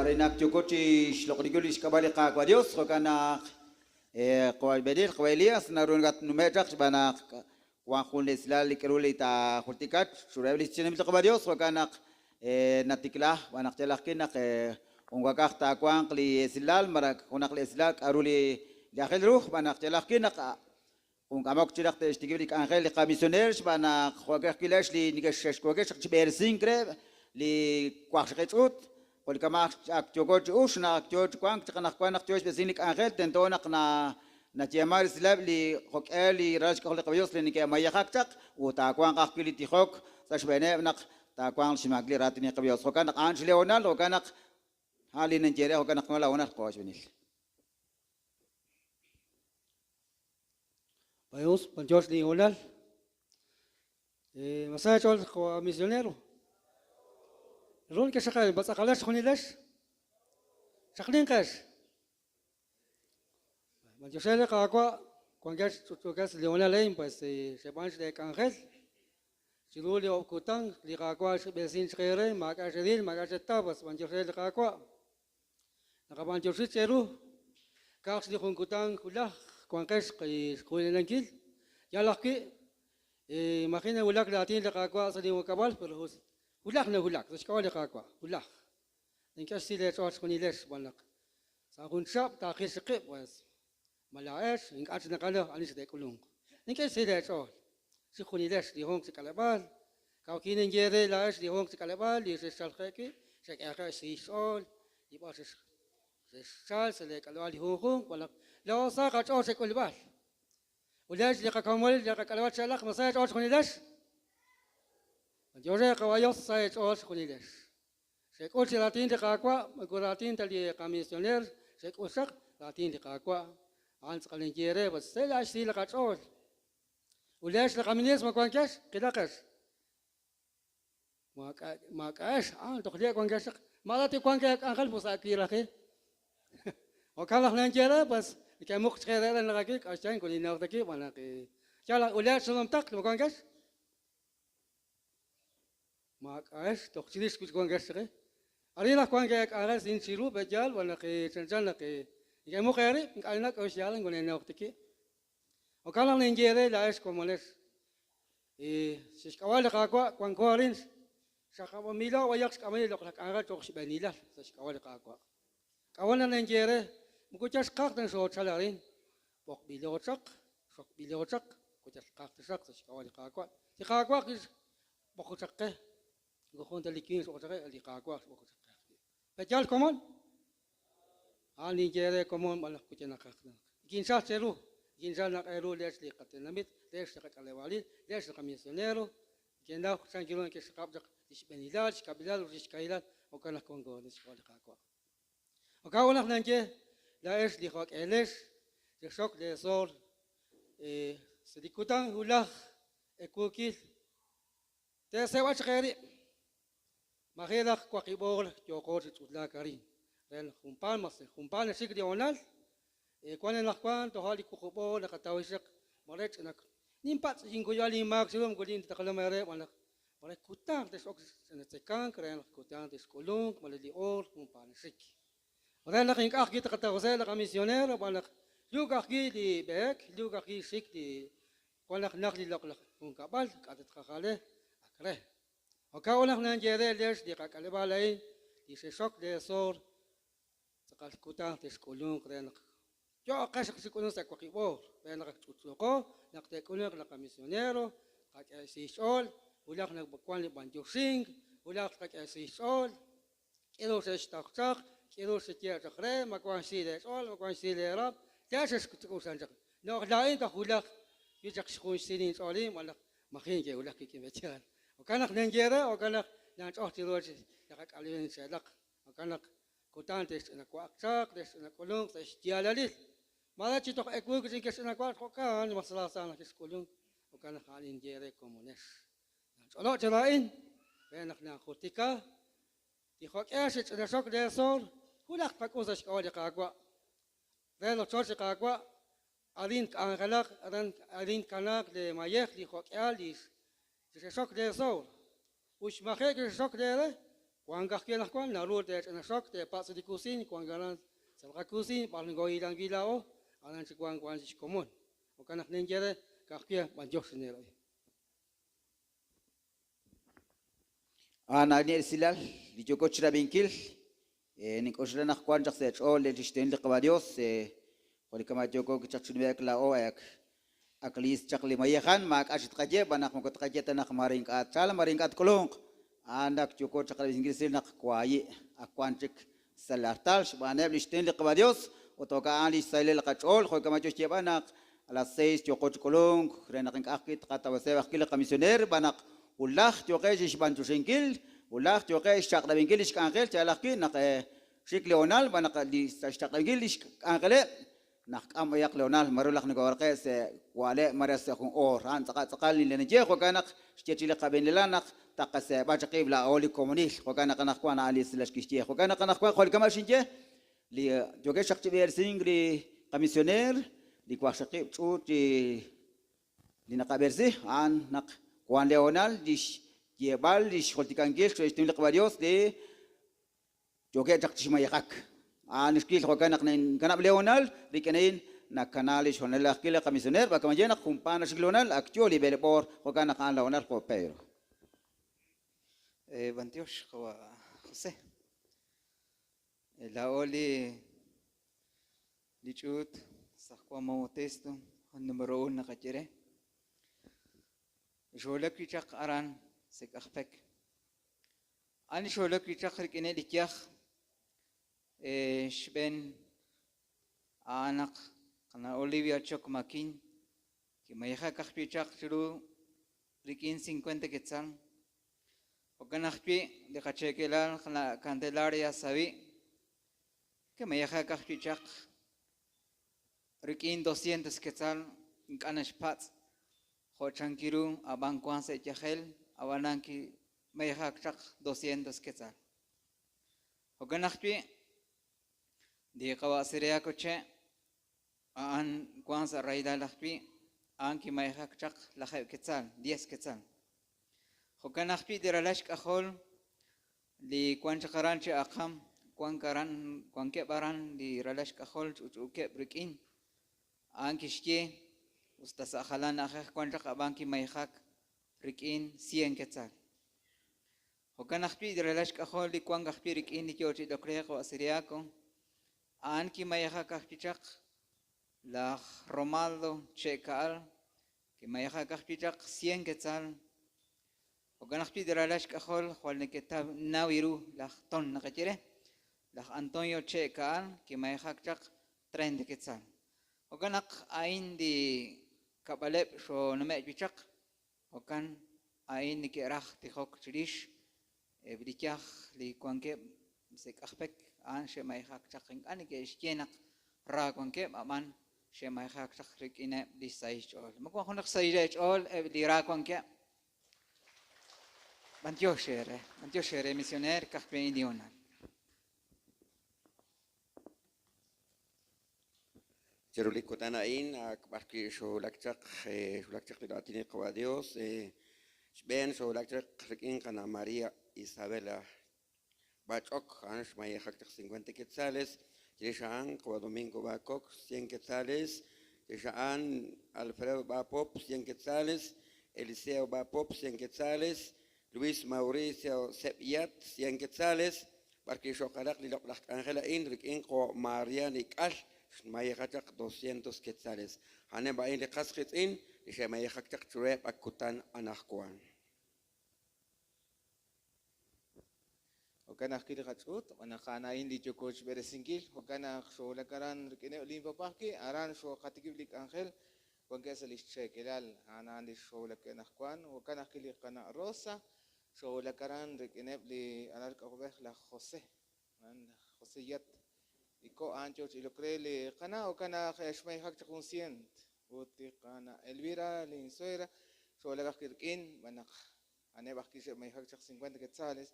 Renak Chocochi, Shlokigulish Kabali Kakwadios, Rokana, Coalbedil, Coelias, Narungat Numetrax, Banak, Juan Islali Kerulita, Horticat, Surablis Chinim Kabadios, Rokanak, Natikla, Banaktelakina, Ungakata, Quankli Silal, Marak, Unakli Slak, Aruli, Yahelruch, Banaktelakina. Kung kamok tidak testigif angel kamisioner bana khwagak kilash li nigesh khwagak bersin kre li kwakshqut kol kamak ak chogoj usna choj kwang chqanak kwanak choj besinik angel tentonak na tiamar slab li khokeli raj khol qabyos li nikya mayakak tak u ta kwang ak kili tikhok sashbene nak ta kwang shimagli ratni qabyos khokanak anj leonal khokanak hali ninjere khokanak mala onar qosh benil Vayamos, Panchos de Olal. Masachol, misionero. Ron que saca, vas a calar con el Saclincas. Manchosele Cagua, cuando es Leonel, pues se pancha de Cangel. Si lo le ocultan, le Cagua, Besin Chere, Magajedil, Magajetabas, Manchosele Cagua. La Cabanchoseru, Cax de Juncutan, Kula. Cuando es que en el Gil, ya la que imagina ulak la tienda cagua se dio cabal, pero ulak no ulak, se escala cagua, ulak. En que si le echas con iles, balak. Sagun shop, ta que se que pues malaes, en que na cala, anis de colung. En que si le echas, si con iles, di hong se calabal, cauquín en yere la es di hong se calabal, y se saljeque, se que acá se sol, y pues se sal, se le calabal di hong, balak. لو ساقط أوسك والبال وليش لقى كمل لقى كلوات شلق مساج أوس خنيدش جوزي قوايوس سايج أوس خنيدش شيك أوس لاتين تقاقوا مقولاتين تلي كاميسيونير شيك أوسق لاتين تقاقوا عنس قلنا جيرة بس سلاش سي لقى أوس وليش لقى منيس ما كوانكش كلاكش ما كاش تخليه كوانكش ما لا تكوانك أنقل بوساكي لكن وكان لنا جيرة بس كان مخ خير أنا لقيك عشان كل الناس تكي وأنا كي جالا ولا شلون تك ما كان ما كاش تخشيش كل كان كاش كي أرينا كان كي أنا سين شيلو بجال وأنا كي شنجان كي كان مخ خير أنا كاش جالا كل الناس تكي وكان لنا جيرة لا إيش كمالش شكوال كاكوا كان كوارين شكوا ميلا وياك كمال لك أنا تخش بنيلا شكوال كاكوا كوانا لنا جيرة مكوجاش كاكتن شو تشالارين بق بيلوتشك شق بيلوتشك كوجاش كاكتشك تشكوالي كاكوا تكاكوا كيس بقوتشك كوخون تليكين شو تشك اللي كاكوا بقوتشك بجال كمان هاني جيرة كمان مالا كوجنا كاكتن جينشا تلو جينشا نكيرو ليش لي كاتن نميت ليش تكالوالي ليش كميسيونيرو جينا سانجيلون كيس كابجك تشبنيلاش كابيلال وش كايلال وكان كونغو تشكوالي كاكوا وكاونا نانجي لا إيش دي خاك إليش يشوك ده صور سديكوتان هلا إكوكيل تسوى شغيري ما خيرك كوكيبول جوكوش تطلع كارين رل خمبان مصر خمبان الشيك ديونال كون الأخوان تهالي كوكيبول لكتاويشك مريت إنك نيمبات ينقولي ماك سلوم قولين تتكلم مريت وأنا مريت كوتان تشوك سنتكان كرين كوتان تشكولون مالدي أور خمبان الشيك وذلك إنك أخي تقطع كميسيونير وبالك لوك أخي دي بيك لوك أخي شيك دي قالك نقلي لك ونقبل كاتت خاله أكره وكأولك نجري ليش دي كاكله بالي دي شوك دي صور تقال كوتا تشكولون كرنك جو قاشك تشكولون سكوكي بور بينك تشوكو نقتكولون كميسيونيرو كاك سيشول ولك نبقون لبانجوشينغ ولك كاك سيشول كيلو سيشتاق كيلو ستير تخرج ما كان سيد سؤال ما كان سيد راب تاسس كتكوسان جك لو لاين تقولك يجك شكون سيدين سؤالين ولا ما خين جي ولا كي كمتيان وكانك ننجرة وكانك نانجح تروج لك عليهم سلك وكانك كتان تيس انك واقشاق تيس انك كلون تيس جيالالي ما لا تيتوك اكوي كسين كيس انك وكان مسلا سان كيس كلون وكانك عليهم جيرة كومونيس الله جلاين بينك ناخوتيكا تيخوك ايش تنشوك ديسول هناك فكوزش كوالي كاغوا ذلك تشوش كاغوا أدين كانغلاق أدين كانغ لما يخلي خوك أليس تشوك ديسول وش ما خيك تشوك ديره Kuan kahkian lah kuan nalu te chana shok te pa sidi kusin kuan ganan salga kusin paling go ilang bilao anan si kuan kuan si komon. Okanak nenjere kahkia banjok senero. Ana ni silal di joko chira binkil ni koshra nak kwan jak se chol le disten le qabadios koli kama joko ki chak chunbe la o ak lis chak le mayahan mak ashit qaje banak mo kot qaje tanak maring at chala maring at kolong anak joko chak le binkil sil nak kwai ak kwan chik salartal shbane disten le qabadios otoka ali sile le qachol koli kama joche banak a las 6 joko kolong renak akit qatawase akil komisioner banak ulah joke shban tushinkil ulah joke shak da binkil ish angel chalaki nak shik leonal banak di shak da binkil ish angele nak am yak leonal marulak ni gorke se wale maras khun or han tsaqal ni lene je ko kanak shti le qaben lanak taqase ba chaqib la oli komunil ko kanak nak kwana ali slash kishti ko kanak nak kwa khol kama shinje li joke shak tiber singri komisioner li kwa shaqib chuti li naqabersi an nak Juan Leonal dish jebal dish holtikangil shtim liqbarios de joge taqtishma yakak an skil hokanak nen kanab Leonal rikenin na kanal shonel akil komisioner ba kamajena kumpana shiglonal actually belbor hokanak an Leonal ko pero Bantiosh kawa José la oli lichut sakwa mamotesto numero 1 nakachire شولك يشق أران سك أخفك أنا شولك يشق ركني لكيخ شبن أناق أنا أوليفيا تشوك ماكين كما يخاك أخبي يشق شلو ركين 50 كتسان وكان أخبي لكاتشيكلال خنا كاندلاريا سوي كما يخاك أخبي يشق ركين 200 كتسان إنك شبات Changkiru abang kuan se chahel awananki mayhak chak 200 quetzal. Hoganakpi di kawa siria koche an kuan sa raida lakpi anki mayhak chak lakhay quetzal 10 quetzal. Hoganakpi di ralash kahol di kuan chakaran che akham kuan karan kuan ke baran di ralash kahol uke brikin anki shke Ustas akhalan akhak kwanjak abanki mayhak rikin 100 quetzal. Hokanakpi direlash kahol di kwang akpi rikin di kyochi dokreko asiriako. Anki mayhak akpichak la Romaldo Chekal ki mayhak akpichak 100 quetzal. Hokanakpi direlash kahol kwal neketab nawiru la ton nakachire. La Antonio Chekal ki mayhak chak 30 quetzal. Hokanak ain di kabalep so namek bichak okan ain ni kerah tihok chirish bidikah li kuangke sek aspek an she mai hak chaking an ke iskenak ra kuangke aman she mai hak chakrik ine di sai chol mako khonak sai chol li ra kuangke bantio shere missioner kahpe indiona Jerulik kotanain akbarki sholakchak de latine qawadios ben sholakchak rikin kana María Isabela bachok ansh may haktak 50 quetzales jeshaan kwa Domingo Bacok 100 quetzales jeshaan Alfredo Bapop 100 quetzales Eliseo Bapop 100 quetzales Luis Mauricio Sepiat 100 quetzales barki shokalak lilok Angela in rikin ko María Nikal mayakachak 200 quetzales. Hane ba in liqasqit in isha mayakachak churep akutan anakkuan. Okana khili khatut ana khana in di coach beresingil okana shola karan rikene olimpo parki aran sho khatigiblik angel wangke salis chekelal ana andi shola kenakkuan okana khili kana rosa shola karan rikene li anar kabeh la José an José Iko ancho chilo crele kana o kana khashmay hak conscient uti kana Elvira linsuera so la kirkin banak ane bakki may hak 50 quetzales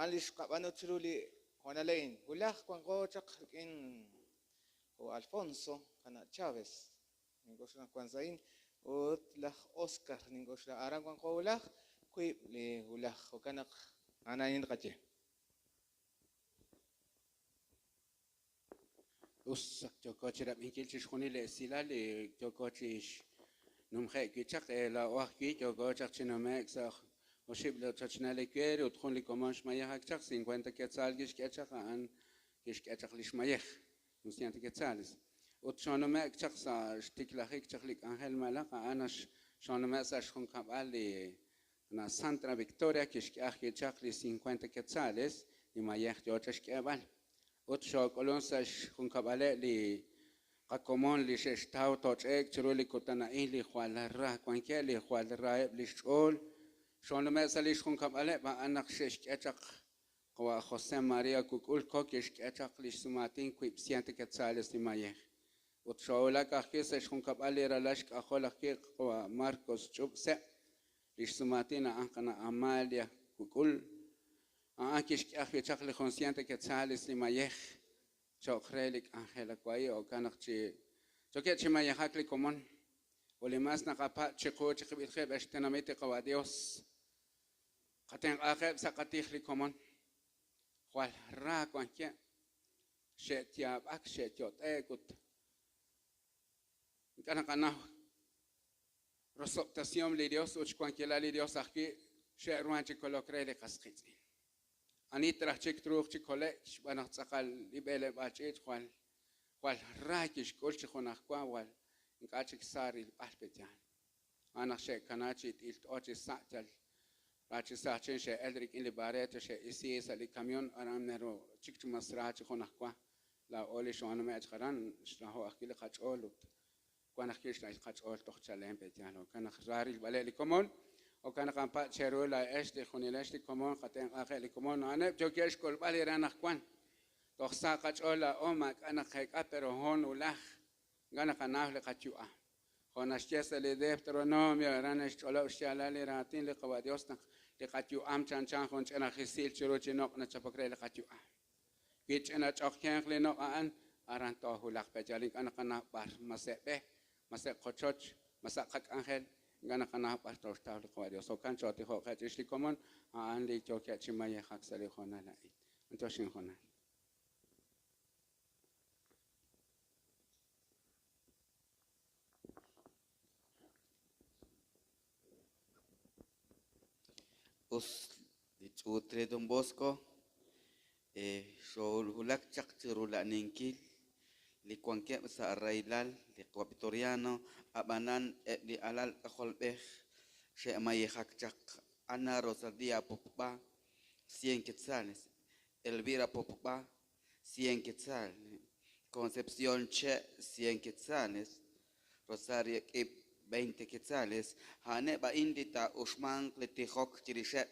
anlish qabano chululi honalein ulakh kwango chakkin o Alfonso kana Chávez ningoshna kwanzain ut lakh Oscar ningoshna aran kwango ulakh kui li ulakh o kana ana in qache us jokochi rab inkil chishkhuni le silali jokochi numkhe kichak la wahki jokochak chinomek sa oshib lo chachnale kwer utkhun li komansh mayah chak 50 quetzal gish kechak an gish kechak lish mayah nusiante quetzales ut shonomek chak sa shtiklahik chaklik angel malak anash shonomek sa shkhun kabali na Santa Victoria gish kechak li 50 quetzales y mayah jochash kebal ut shokolon sa shkhun kabale li قكمون لي شتاو توجك ترولي كتنا إلي خوال الرا كونكي لي خوال الرا بليشول شون ما ساليش خون كم عليه ما أنا خشش كأتق قوا خوسام ماريا كوكول كوكيش كأتق ليش سماتين كوي بسيانت كتسالس لمايه وتشاولا كأخيس شون كم عليه رلاش كأخولا كي قوا ماركوس شوب سا ليش سماتين أنقنا أماليا كوكول أنكيش كأخي تقلي خونسيانت كتسالس لمايه شو خيرك أنخيلك كوي أو كانك شيء شو كده شيء ما يحكي كمان ولماس نقابة شقو شقو بيتخيب أشتناميت قواديوس قتين آخر سقطيخ لكمان قال راك وانكيا شيء تياب أك شيء تيوت أكود كان قناه رسول تسيوم لديوس وشكوان كلا لديوس أخي شيء روانشي كلوكري لقسقيتين أني ترى تروح تكولج بنا تسقال يبالي باشيت قال راكش كل شيء خناق قال إنك ساري البحث يعني أنا شيء كناتي تيلت أوتش ساعتل راتش ساعتين شيء أدرك إني باريت شيء إسيس اللي كاميون أنا منرو تيجي مسرات خناق لا أولي شو أنا ما أتخران شنو أحكي لك أقول وأنا أحكي لك أقول تخشلين بيتيانو كان خزاري البالي لكمون وكان قام شرول أشتي خوني لاشتي كمان قتين آخر كمان أنا بجوكيش كل بالي رانا خوان تخساقش أولا أمك أنا خيك أبرو هون ولخ أنا خناه لقتيوه خوناشتيس اللي دفترونوم يا رانا شولا وشيالا اللي راتين لقواديوسنا لقتيوه أم شان خونش أنا خسيل شروج نوق نتشبكري لقتيوه كيتش أنا تأخيان خلينوق أن أران توه لخ بجالين أنا خناه بار مسبه مسب خشوش مسقك أنخل أنا كنا بارتوش تاول قوادي وسكان شاطئ هو كاتيش لكمان عندي جوكي شيء يخاك سلي خنا لا أنتوا شين خنا Us dichutre Don Bosco shol hulak chakchirula ninkil li kuanke sa railal li Ecuatoriano abanan li alal kaholbeh she mayehak chak Ana Rosalía Poppa 100 quetzales Elvira Poppa 100 quetzales Concepción Che 100 quetzales Rosario Kip 20 quetzales hane ba indita Usman Letihok Chirishe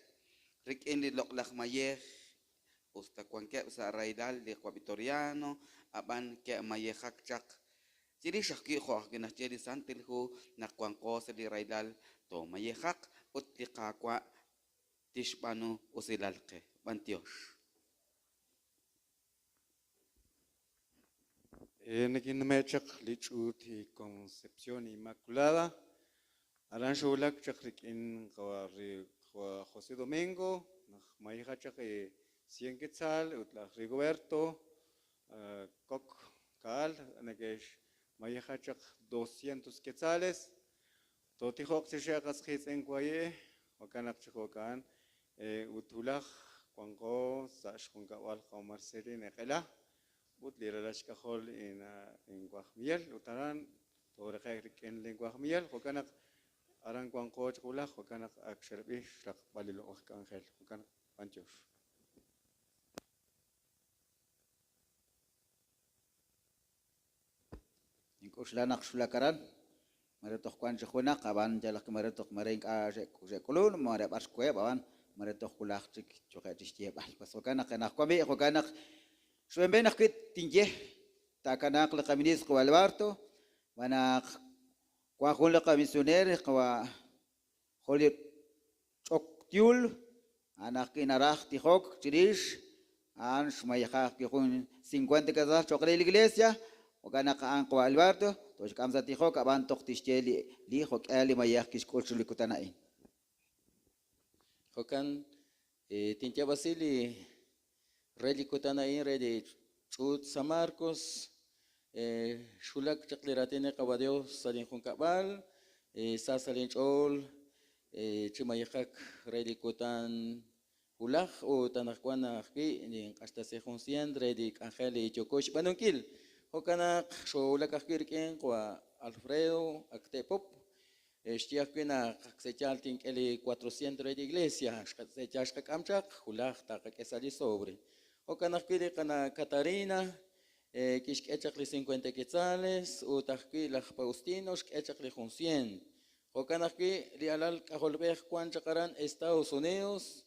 Rik indi loklak mayeh usta kuanke sa raidal de Ecuatoriano aban ke mayehak chak Chirishak ki khok gina chiri santil hu na kuanko sa di raidal to mayehak utliqa kwa tishbanu usilalke bantiosh Nekinmechak lichuti Concepción Inmaculada Aranshulak chakrik in José Domingo Mayhachak 100 quetzal utla Rigoberto Kok Kal Negesh Mayhachak 200 quetzales Totihok Tishakas Hits en Guaye Wakanak Chihokan Utulach Kwango Sash Kungawal Marceli Nekela Ut liralash kahol in Guajmiel utaran torekek en Guajmiel Wakanak Aran Kwango Chulach Wakanak Aksherbish Rak Balilo Kangel Wakanak Panchof Inkuslanak sulakaran Maretok kwan chikuna kaban jalak maretok mareng kulun mare baskue bawan maretok kulak chik choke chishtie bal pasokanak enak kwabi kokanak suembenak kit tinje takanak la kaminis ko Alberto manak kwa kun la kamisioner kwa holi chok tiul anak kinarak tihok chirish an shmayakak kun 50 casas chokre la iglesia وكان قانقو البرتو توش كامزا تيخو كابان تختيشتي لي خوك الي ما يحكيش كلشو اللي كنتناين وكان تنتيا باسيلي ريلي كوتاناين ريلي تشوت ساماركوس Shulak chakliratine kabadios salin junkabal, sasalin chol, chimayakak redikutan hulak o tanakwana ki ni hasta se juncien redik angel y chokosh banunkil. Hokanak shulak akirken kwa Alfredo Actepop. Estiakina sechal tinkeli 400 de iglesia, sechas kakamchak, hulak takakesali sobre. Hokanak kili kana Catarina. Kishkechakli 50 quetzales, utakki la Paustinos, kechakli 100. Okanaki, rialal Cajolbej, Juan Chacarán, Estados Unidos,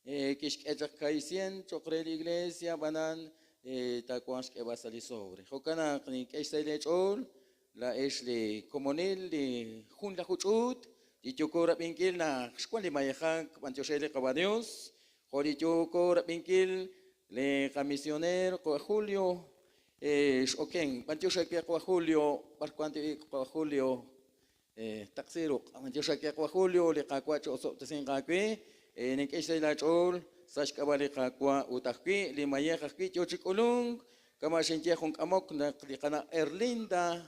Kishkechakay 100, chokre la iglesia, banan, tacuans que va a salir sobre. Okanak, ni Keisele Chol, la Esli Comunil, di Jun la Huchut, di Chukura Pinkil, na Squali Mayahak, Panchoshele Cabadios, Jorichuko Pinkil, le Camisionero, Julio. Okay, Pantiosha kwa Julio, Barquanti kwa Julio, Taxiro, Pantiosha kwa Julio, le Kakwacho Sotesin Kakwe, Nikesha la Chol, Sashkabali Kakwa, Utakwi, Limaya Kaki, Chochikulung, Kamashintia Hong Amok, Nakana Erlinda,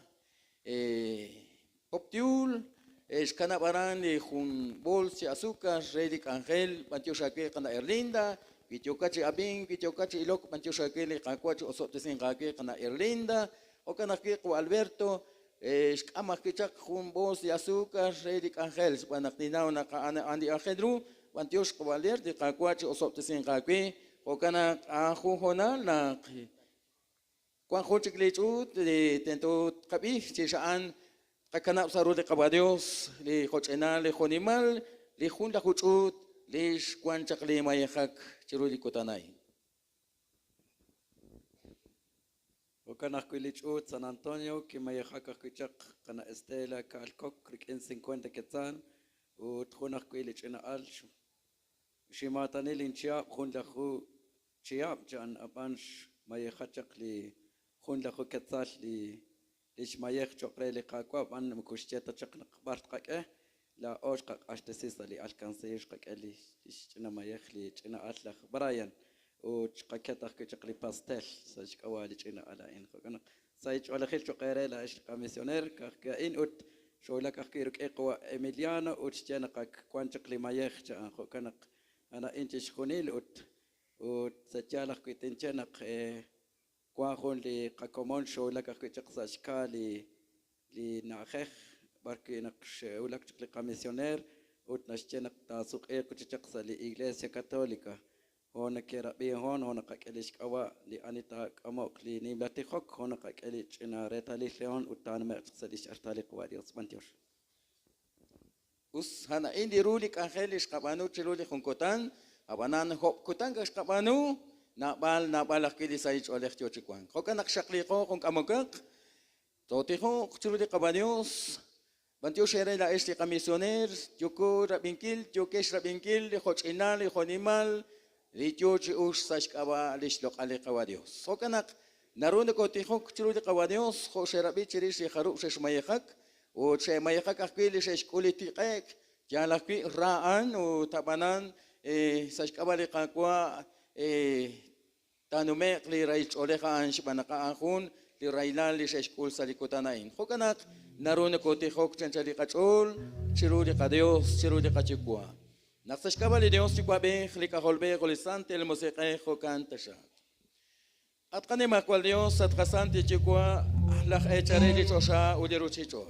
Optiul, Escanabaran, Jun Bolsi Azúcar, Redik Angel, Pantiosha Kana Erlinda. Kitokachi abing, kitokachi ilok, Pantiosha Kele, Kakwacho, Osotesin Kake, Kana Erlinda, Okanakiko Alberto, Skamakichak, Jumbos y Azúcar, Redik Angels, Panaktinao, Naka Andi Angedru, Pantiosh Cavaler, de Kakwacho, Osotesin Kake, Okanak Ajujonal, Juanjochiklichut, de Tento Kabi, Chishaan, Kakanap Saru de Cabadios, de Hochenal, de Jonimal, de Junta Huchut, Lish Juan Chakli Mayahak, Chiruli Kotanay. Okanak Kuilichut, San Antonio, que Mayahaka Kuchak, Kana Estela, Kalkok, en 50 quetzal, Utrunak Kuilich en Alshu. Shimatanil in Chiap, Hundahu, Chiap, Jan Abansh, Mayahachakli, Hundahu Quetzal, Lish Mayach Chokreli Kakwa, Van Mukusheta Chaknak Bartkake. La Oshka Ashtesisa li alcancé Shkali, China Mayachli, China Atlach, Brian, o Chaketa Kichakli Pastel, Sashkawali China Ala in Hogana. Saich Olahil Chokerela, Commissioner, Kakain ut, Sholakakiruk Equa Emiliano, Uchtiana Quanchakli Mayach, Hokanak, Ana Intish Honil ut Sachalak Quitenchanak, Quahon li Kakomon, Sholakakichak Sashkali, li Nahech. Barque naqsh ulak chakli commissioner ut nashchenak tasuk kuchaksa li iglesia católica hona kera bi hona qakelish qawa li anita qamok li niblati khok hona qakelish ina retali leon utan ma tsalish artali qwadi usmantios Us hana indi ruli angelish qabanu chiruli khunkotan abanan hop kutan gash qabanu nabal akili saich oleh chochikwan khokanak shakli ko khunk amokak totiho chiruli qabanios Bantio shere la este camisioner, Yoko Rabinkil, Yokesh Rabinkil, Hochinal, Honimal, Litiochi Ush Sashkaba, Lishlok Ale Kawadios. Sokanak, Narune Kotihok, Churu de Kawadios, José Rabichirish, Harup Shmayakak, o Chemayakak Akilish, Kulitik, Jalaki, Raan, o Tabanan, Sashkaba de Kakwa, Tanumek, Liraich Oleha, and Shibanaka Ahun, Lirailal, Lishkul Salikotanain. Hokanak, Narune Kotihok, Chanchali Kachol, Chiru de Cadeos, Chiru de Kachikua. Naxashkaba de Dios Chikuabe, Lika Holbe, Holisante, el Moseque, Hokantasha. Atkanema cual Dios, Atrasante Chikua, la Echareli Chosha, Uderuchichot.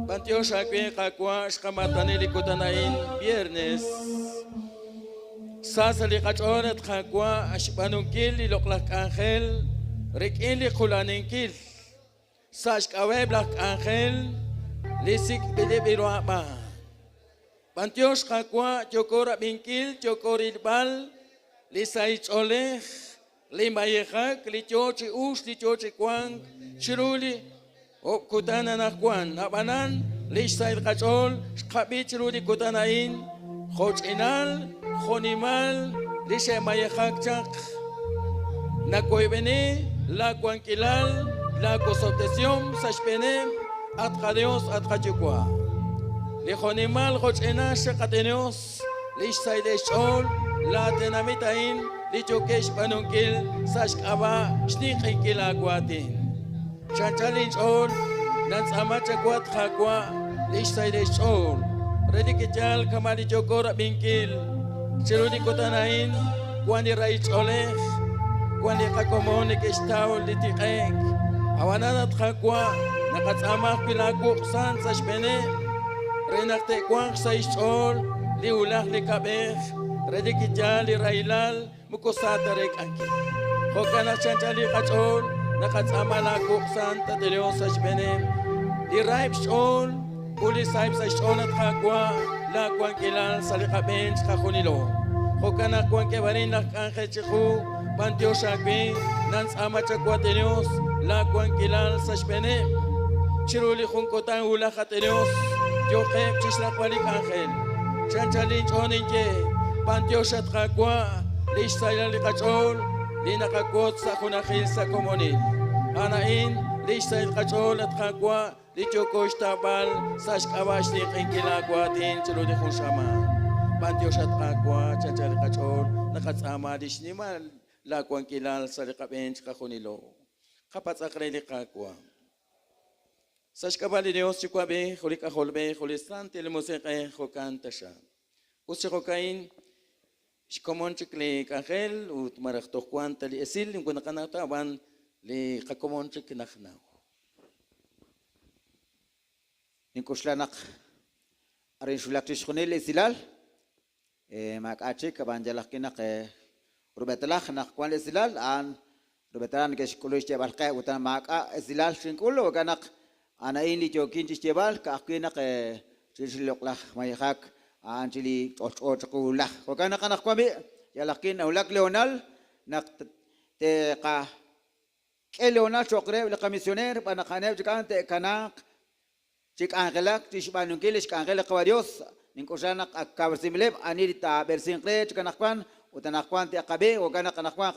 Pantiosha, Kakua, Shkamataneli Kotanain, Viernes. Sasali Kachon, Kakua, Ashbanunkil, Loklak Angel, Rikili Kulaninkil. Sashkawe Black Angel, Lisik Bidebiruaba. Pantios Kakwa, Chokora Binkil, Chokorilbal, Lisaich Oleh, Limayehak, Lichochi Ush, Lichochi Kwang, Chiruli, Okutana Nakwan, Nabanan, Lishail Kachol, Skabichiruli Kutanain, Hochinal, Honimal, Lisha Mayehak Chak, Nakoibene, La Quanquilal. La consultación sashpenem atradios atrachukwa. Lejonimal hochena shakatenos lishsaileshol la tenamitain lichokesh panunkil sashkaba shnikikila guatin. Chanchalin chol, nans amacha kwat khakwa, lisay de chol. Ready kijal kamali jokora binkil. Chirudi kotanain, kwani rai cholech, kwani kakomone kestao litiqek. Awananat khakwa, nakatsama pilaku san sa shbene. Renakte kwang sa chol, liulah likabech. Ready kijal railal, mukosatarek anki. Hokana chanchali kachol, nakatsama laku san tateleon sa shbene. Di raib chol, uli saib sa chol at khakwa. La kuan kilal salikaben kakunilo. Hokana kuan kebarin la kanje chiku pantio shakbi nans amachakwatenios la kuan kilal sashbene. Chiruli junkotan ula khatenios. Yo kep chislakwalik angel. Chanchalin choninke pantio shatkakwa lishsaila likachol linakakot sa kunakil sa komonil. Anain lishsail kachol at kakwa Lichokosh tabal sash kawash ni kinkilagwa din chuludi kung sama. Pantyo shat kakwa chachal kachol nakatsama dishnimal lakwang kilal sa likabench kakunilo. Kapatsakre kakwa. Sash kabali Dios chikwabe hulik aholbe hulistan telemuseke hokanta siya. Usikokain shikomon chikli kakel ut maraktokuan tali esil yung kunakanatawan li kakomon chikinaknaw. Ninkuslanak arin sulaktis kunil isilal mak achik kabanjalak kinak rubetalak nak kwan isilal an rubetalan ke shkulish jebal ka utan mak isilal shinkulo kanak ana ini jokin jebal ka kinak silsilok lah mayhak an chili ochkulah ko kanak kanak kwami yalakin ulak leonal nak te ka ke leonal chokre le kamisioner panakhanev jikante kanak Chik angelak tishbanun kilis angelak kawadios ninkosanak akabersimileb anita bersinkre chikanakwan utanakwan ti akabe o ganakwan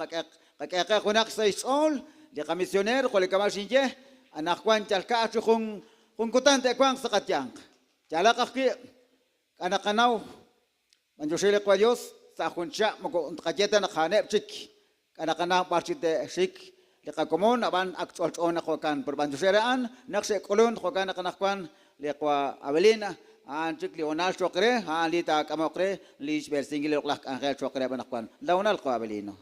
kakaka kunak sa isol di kamisioner kole kamashinje anakwan chalka chukung kutante kwang sa katyang chalak akki kanakanaw manjosele kawadios sa kuncha mako kajeta nakhanep chik kanakanaw parchite shik Likakomon aban actual on ako kan perbantuseraan nakse kolon ko kan kanakwan lekwa Avelina an chik Leonal chokre han lita kamokre lis bersingil lak angel chokre banakwan Leonal ko Avelino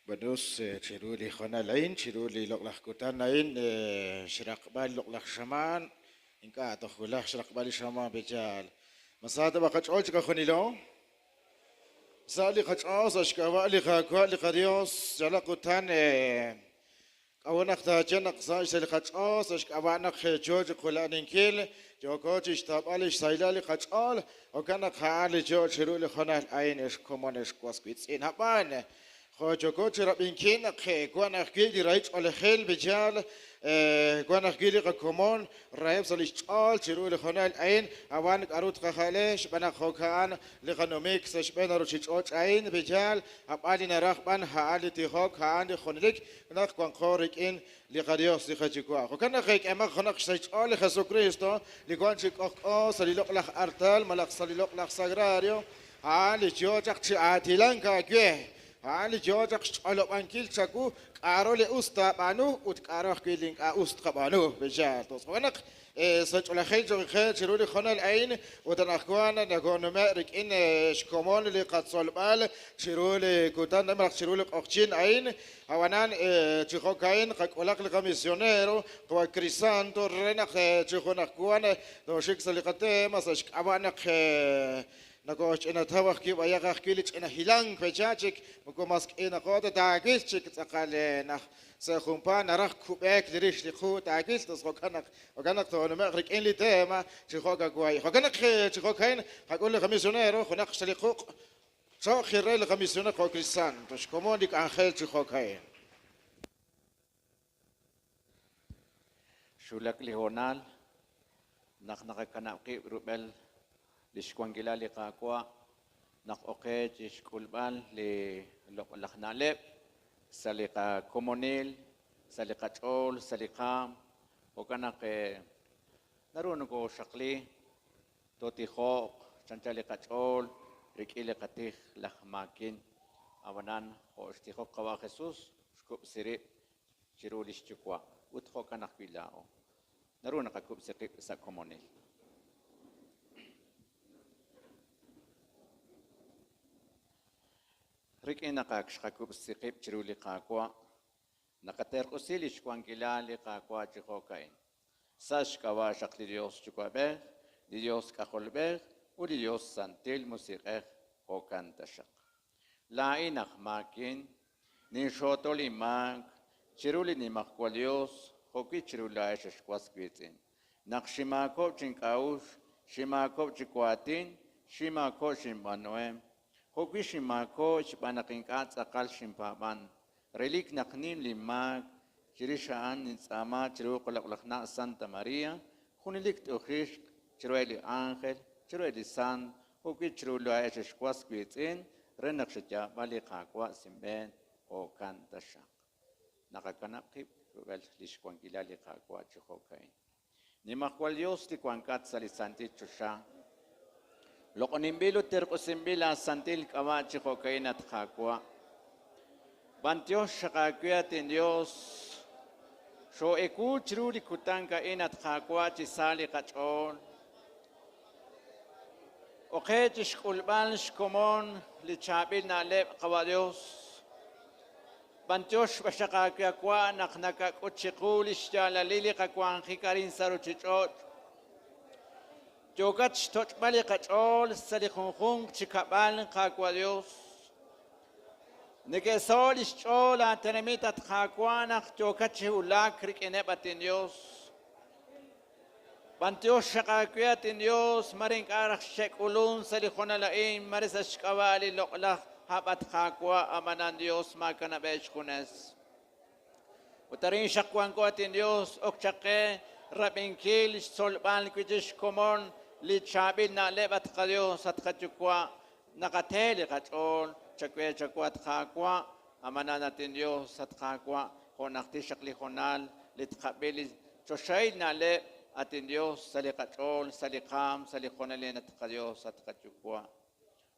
Bados chiruli khona lain chiruli loklak kutan lain shirakbal loklak shaman inka tokhulak shirakbal shaman bejal masada bakach olchka khonilo Sali khachas ashkawa li khakwa li khadios jalakutan awanak ta janak sa sali khachas ashkawa nak khejoj khulanin kil jokoj ishtabal ishsaila li khachal okana khali jo chiruli khona ain ish common ish kwasquits in haban khojokoj rabin kin khe kwana khidi right al khel bijal kwana khidi common raib sali chal chiruli khona ain awan arut khalesh bana khokan li khanomik sashbena ruchich ain bijal abali narakban haali tihok haandi khonlik nak kwan khorik in li khadios li khajikwa khokana khik ama khonak sachal khasu kristo li kwan chik ok sali loklak artal malak sali loklak sagrario haali jojak chi atilanka gwe haali jojak chalo bankil chaku Arole usta banu ut karah kiling ust kabanu bijal tos khonak سجل خير خير شرول خنا العين وتنخوانا نكون مارك إن شكمان اللي قد صلبال شرول كوتان نمرق شرول أخشين عين هوانان تخوكاين قلق الكميسيونيرو قوى كريسان تورنخ تخونخوانا توشيك سلقته مساش أبانك نقاش إن توخ كي وياخ كيلش إن هيلان فجاجك مكوماسك إن قادة تعجيش تقال نخ سخومبان نرخ كوبك لريش لخو تعجيش تصخوكانك وكانك تقول ما أخرج إن لتما تخوكا قوي وكانك تخوكاين هقول لخميسونيرو خناق شليخوك شو خير لخميسونير خو كريستان تشكمون ديك أنخيل تخوكاين شو لك لهونال نخ كناقي روبل لشكوانجلا لقاقوا نق أوكي شكولبال لخنالب سلقة كومونيل سلقة تول سلقة وكنا نرونكو شقلي توتي خوق شنتلقة تول ركيل قتيخ لخماكين Abanan o estijo kawa Jesús, skup siri chirulis chukwa, utho kanak bilao. Naruna kakup sirip sa komonil. Rikin nakakshkakup sirip chiruli kakwa, nakaterkusil ishkwangilali kakwa chikokain. Sash kawa shakli Dios chukwaber, Dios kaholber, u Dios santil musirech kokantashak. Lain makin, ni shotoli mag, chiruli ni makwalios, hoki chirula eshkwasquitin. Nakshimako chinkaush, shimako chikwatin, shimako shimanoem, hoki shimako shipanakinkat sakal shimpaban. Relik naknim limag, chirishaan ninsama chirukolakna Santa Maria, hunilik tuhish, chirueli Ángel, chirueli San, hoki chirula eshkwasquitin, renakshya bali kakwa simben o kantasha. Nakakanapkip, rugal lishkwangilali kakwa chihokain. Ni makwalios ti kwangkat salisanti chusha. Lokonimbilo terkosimbila santil kawa chihokain at kakwa. Bantios shakakwat in Dios. So eku chiruli kutanga inat kakwa chisali kachon. Oketish kulban shkomon lichabil na lep kawa Dios. Bantios bashakakwa naknaka kuchikulish jala lili kakwan hikarin saruchichot. Jogach tochbali kachol salikhunkhung chikabal kakwa Dios. Negesol ishchola tenemita kakwanak jogachi ulakrik enebatin Dios. Bantios shakakwat in Dios maring arak shekulun salikhonalain marisashkawali loklak. Habat kakwa amanan Dios makanabesh kunes. Utarin shakwan ko atin Dios okchake rabinkil solban kwijish komon lichabil na lebat ka Dios at kachukwa nakateli kachol chakwe chakwat kakwa amanan atin Dios at kakwa honakti shakli honal litkabili choshay na le atin Dios salikachol salikam salikhonalin at ka Dios at kachukwa.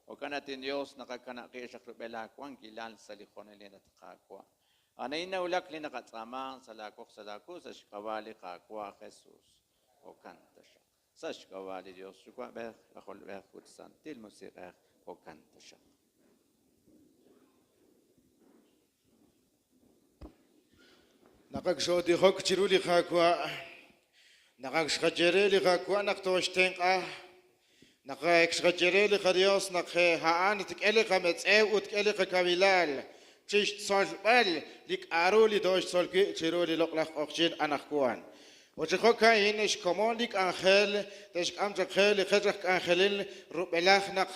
O kanatin Dios nakakanakiya siya krubela kwang kilal sa likhonalin at kakwa. Anay na ulak li nakatsama sa lakok sa shkawali kakwa Jesus. O kanta siya. Sa shkawali Dios, shukwa beh, kakol beh, kutsan, til musireh, o kanta siya. Nakagshodi hok chiruli kakwa, nakagshkajere li kakwa naktoshtenk Nakakshkajere ka Dios nakhaan tikele ka metse utkele ka kabilal chish solbal lik aruli dosh solki chiruli loklak oxin anakkuan Ochihoka inish komondik angel tesh amjakhel khajak angelin rubelach nak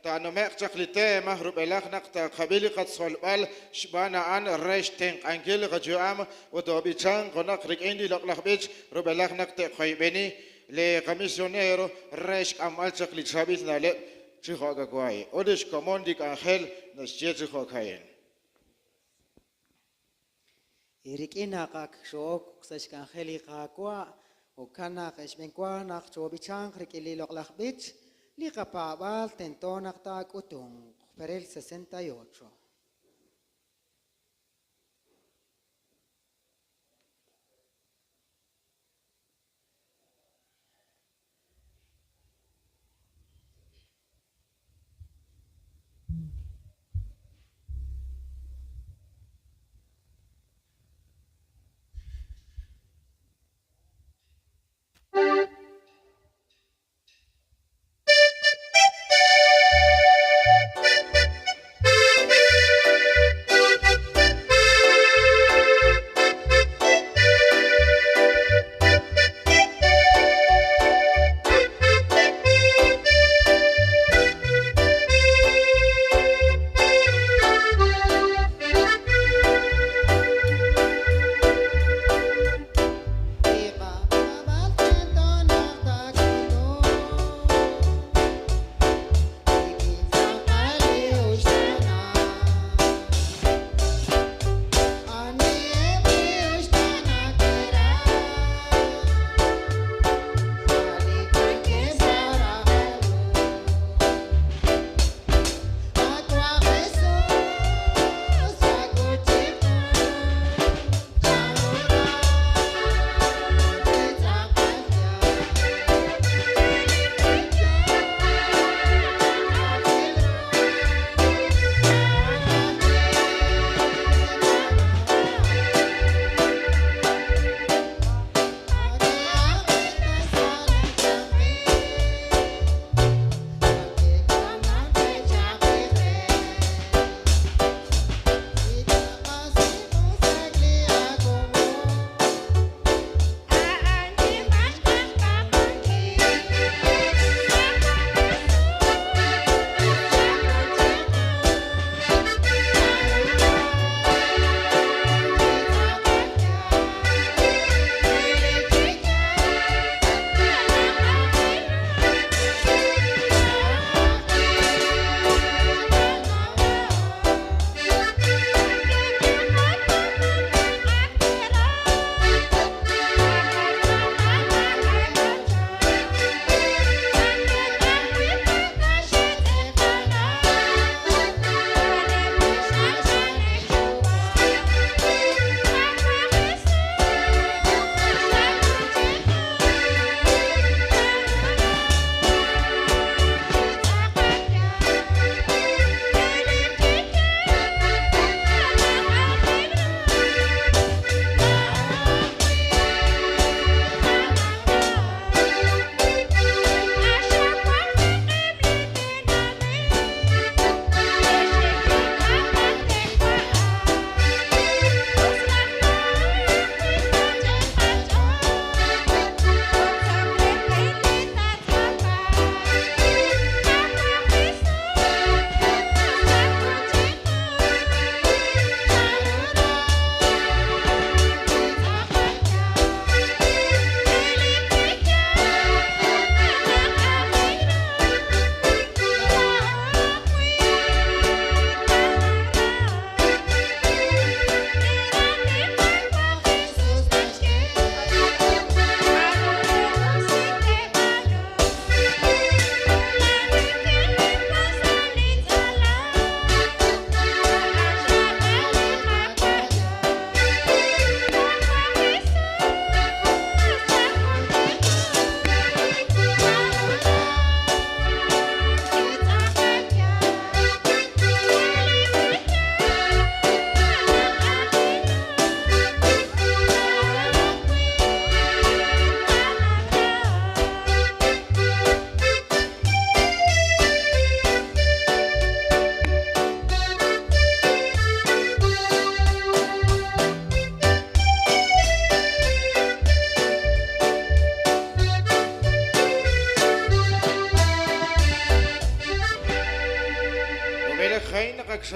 ta nomek chaklite ma rubelach nak ta kabili kat solbal shbana an reshten angel ka juam udobichang konak rikendi loklak bich rubelach nak te khoybeni le comisionero resh amal chakli chabit na le chihoga kwai odish komondik angel na chihokayen Irikina kak shok sash angeli kakwa o kana kashbenkwa nak chobichang rikili loklak bich li kapabal tentonak tak utung perel 68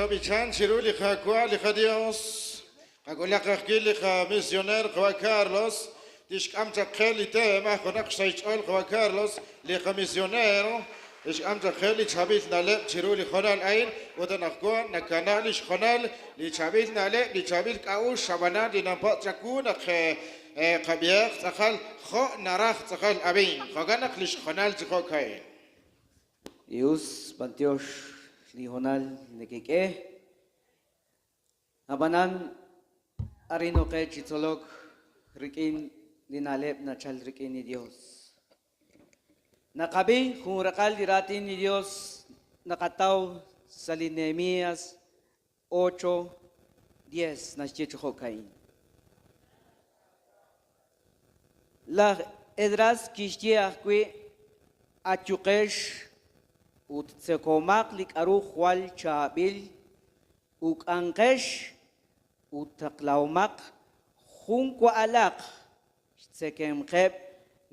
bichan chiru lija kwa lija Dios. Agola kakil lija misioner kwa Carlos. Dish amta kheli te ma khonak shaychol kwa Carlos lija misioner. Dish amta kheli chabit nale chiru li khonal ain wadanakwa nakana lish khonal li chabit nale li chabit kau shabana di nampak cakuna khe qabiyak takhal kho narakh takhal abin khoganak lish khonal jiko kain. Ius Pantiosh Lihonal Nekike Abanan Arino ke Chitolog Rikin Linalep Nachal Rikin ni Dios Nakabi kung rakal diratin ni Dios nakataw sa Nehemías 8:10 na Chichokain La Edras Kishtiah Kwi Achukesh ut tsekomak lik aruch wal chabil uk angkesh ut taklaumak hunkwa alak tsekem khep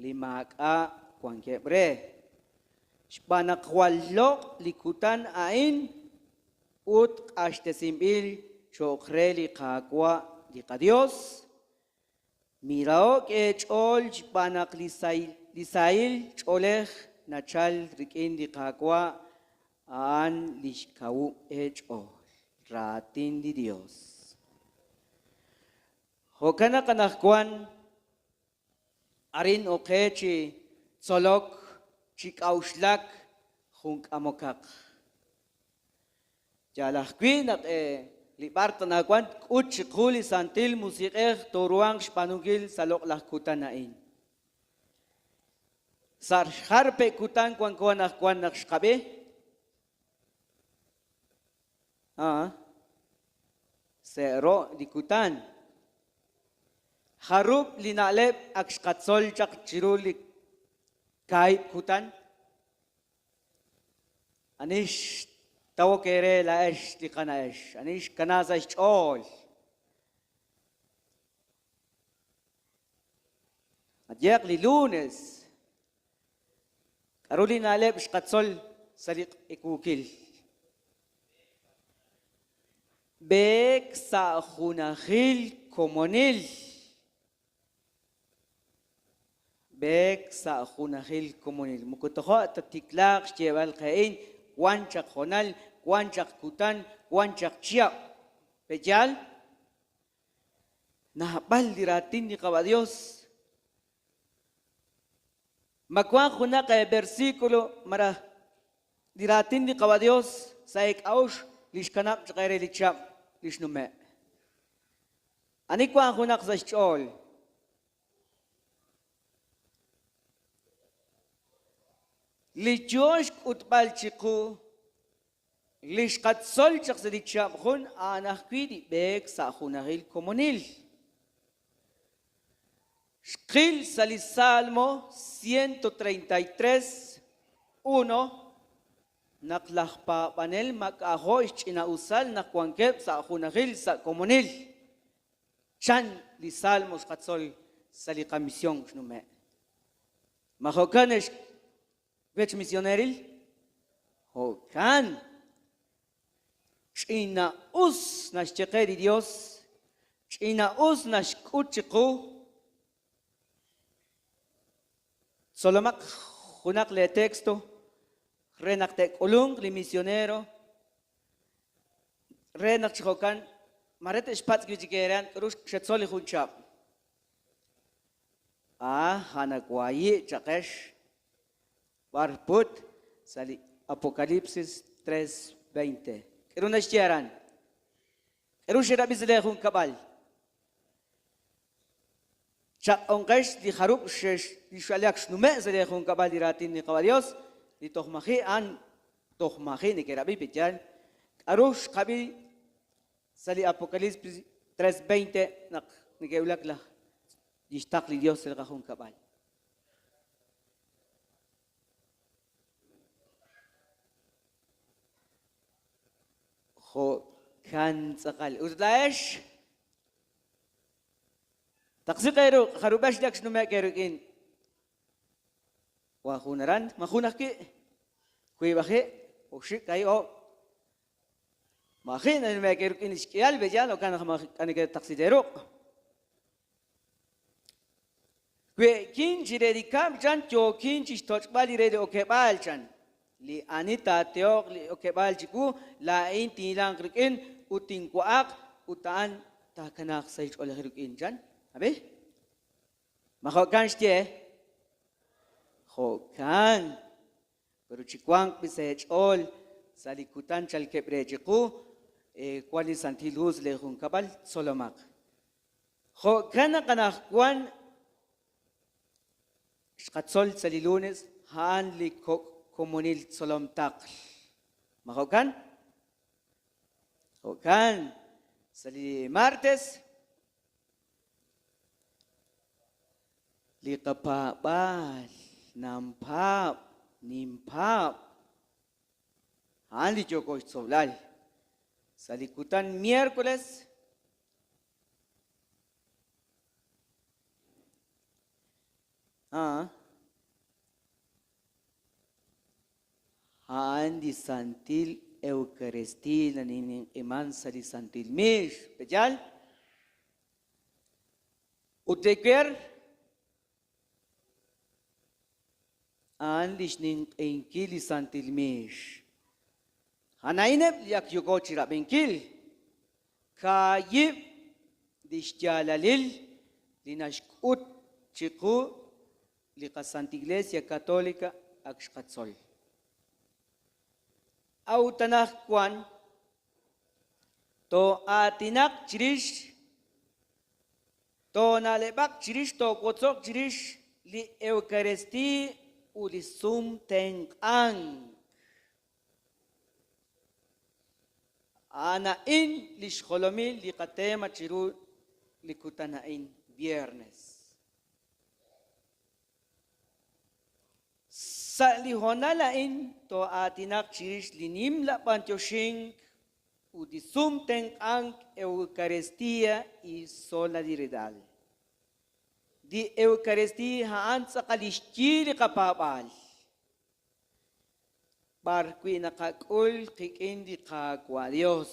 limak a kwankebre shbanak wallo likutan ain ut ashtesimbil chokre likakwa likadios mirao ke chol shbanak lisail cholech Nachal rikin di kakwa an lishkau echo ratin di Dios. Hokana kanakwan arin okechi solok chikauslak hunk amokak. Jalakwi nak libarta nakwan utchikuli santil musikeh toruang spanugil salok lakutanain. Sar harpe kutan kwan nak shkabe sero di kutan harup linalep ak shkatsol chak chirulik kahit kutan anish tawo kere laesh di kanaesh anish kanasa chol adyak li lunes Aruli nalep shkatsol salik ikukil. Bek sa hunahil komonil. Bek sa hunahil komonil. Mukutoho tatiklak shjebal kain wanchak honal, wanchak kutan, wanchak chiap. Pejal nahapal diratin ni kabadios. Makuan kuna kay versikulo mara diratin ni kabadios sa ikaush lishkanap chakere lichap lishnume. Ani kuan kuna sa chol. Lichosh utbal chiku lishkatsol chak sa lichap hun anak kwidi bek sa hunahil komunil. Shkil Salmo 133:1 naklahpa panel makahoy chinausal na kuangkep sa hunahil sa komunil. Chan li Salmos katsol sa li kamisyon shnume. Mahokanesh vech misioneril hokan chinaus na shchekeri Dios chinaus na shkuchiku Solomak hunak le texto, renak tek ulung li misionero, renak chikokan, marete spats gijikeran, rush chetsoli hunchap. Hanakwayi chakesh, warput, sali Apocalipsis 3:20. Iruna shtiaran, irushira bizle hun kabal. Chak ongkesh di harup shesh di shalak shnume zele khun kabal diratin ni kabalios di tohmahi ni kerabi pijal arush kabi sali Apocalipsis 3:20 nak ni keulak lah distak li Dios el khun kabal kho kan sakal udlash Taksi kayo, karubash dak shnume kayo kin. Wahunaran, mahunak ki. Kuy bakhi, ushik kayo. Makin ay may kirkin iskiyal bejan o kana kani ke taksidero. Kwe kinji redi kam jan jo kinji stoch bali redi oke bal chan. Li anita teok li oke bal jiku la in tilang kirkin uting kuak utaan ta kanak sa oleh kirkin jan. Abi? Makokan stie. Hokan. Pero chikwang pisech ol sa likutan chal keprejiku kwali santiluz le hun kabal solomak. Ho kana kanakwan skatsol sa lilunes haan li komunil solom takl. Makokan? Hokan sa li martes li kapabal nampap nimpap haan li joko soblal. Sa likutan Miyerkules, haan di santil Eucharistia na nining iman sa di santil mish. Pejal, uteker, haan di ning engkili santil mish. Hanainep liak yuko chira bengkil. Kayib dishjalalil linashkut chiku lika Santa Iglesia Católica akshkatsol. Au tanah kwan to atinak chirish to nalebak chirish to kotsok chirish li Eucharistie ulisum teng'ang. Anain lishkolomil likatema chiru likutanain viernes. Sa lihonalain to atinak chirish linim la panchoshing udisum teng'ang Eucharistia y solidaridad. Di Eucharistia haan sa kalishchili kapapal. Barkwi nakakul kikindi kakwa Dios.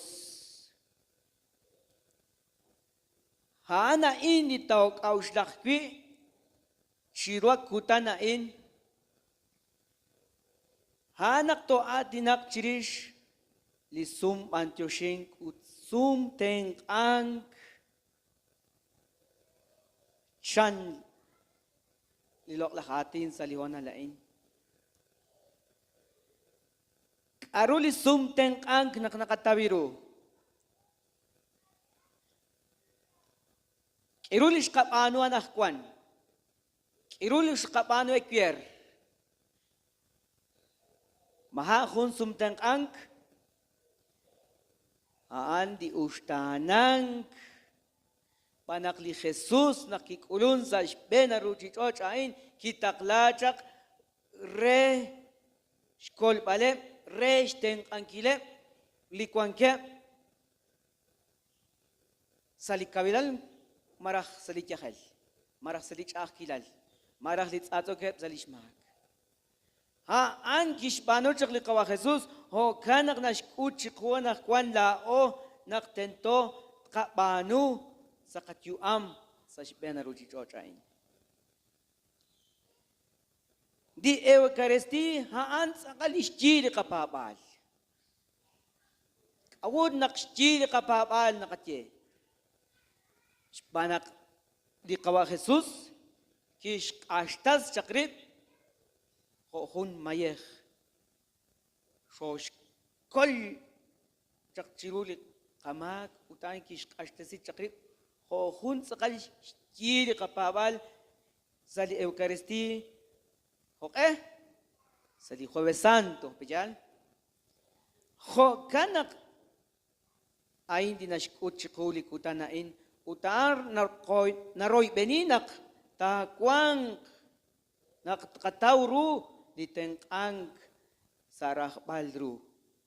Haana ini taok auslakwi chirwak kutanain. Hanak to atinak chirish lisum antyoshing utsum teng'ang chan lilok lakatin sa liwana lain. Aruli sumteng ang nakatawiru. Irulish kapano anakwan. Irulish kapano ekwer. Mahakon sumteng ang aan di ustanang panakli Jesus nakikulun sa benaruchichoch ain kitaklachak re skol pale resh teng angkile likuanke salikabilal marah salikyahel marah salichakilal marah litsatsokep salishmak ha an kishbano chakli kawa Jesus ho kanak nashkuchikuan nakwan lao naktento kabanu sa katyuam sa benaruchichochain. Di Eucharistie haan sa kalishchili kapapal. Awod nakshchili kapapal nakatye. Banak di kawa Jesus kish ashtas chakrip hohun mayeh. Shosh kol chakchiruli kamak utang kish ashtasi chakrip hohun sa kalishchili kapapal sa di Eucharistie. Okay? Sa di Jueves Santo, pejal. Ho kanak ain dinashkut chikuli kutanain utar naroy beninak takwang nakatawru liteng'ang sarah baldru.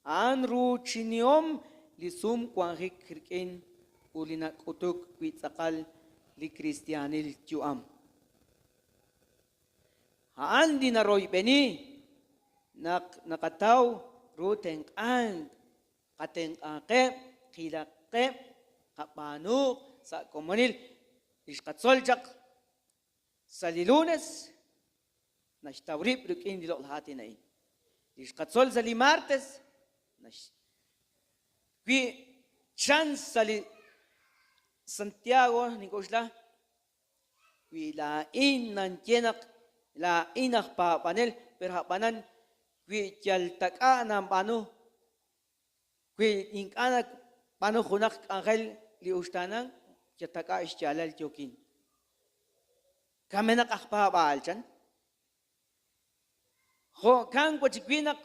Anru chiniom lisum kwangik kirkin ulinak utuk kwitsakal li Kristianil tiuam. Haan di naroy beni nakataw ruteng ang qatenqaqe qilaqe qabanu sa comunil ishqatsoljaq salilunes nashtawrib rukin dilok lahati na in ishqatsol sali martes qui chance sali Santiago Nicosla qui la inan tienak la inak pa panel perhapanan qui jaltaka nam panu qui inkana panu khunak angel li ustanan jaltaka isjalal jokin kamenak akpa baalchan ho kang pachikwinak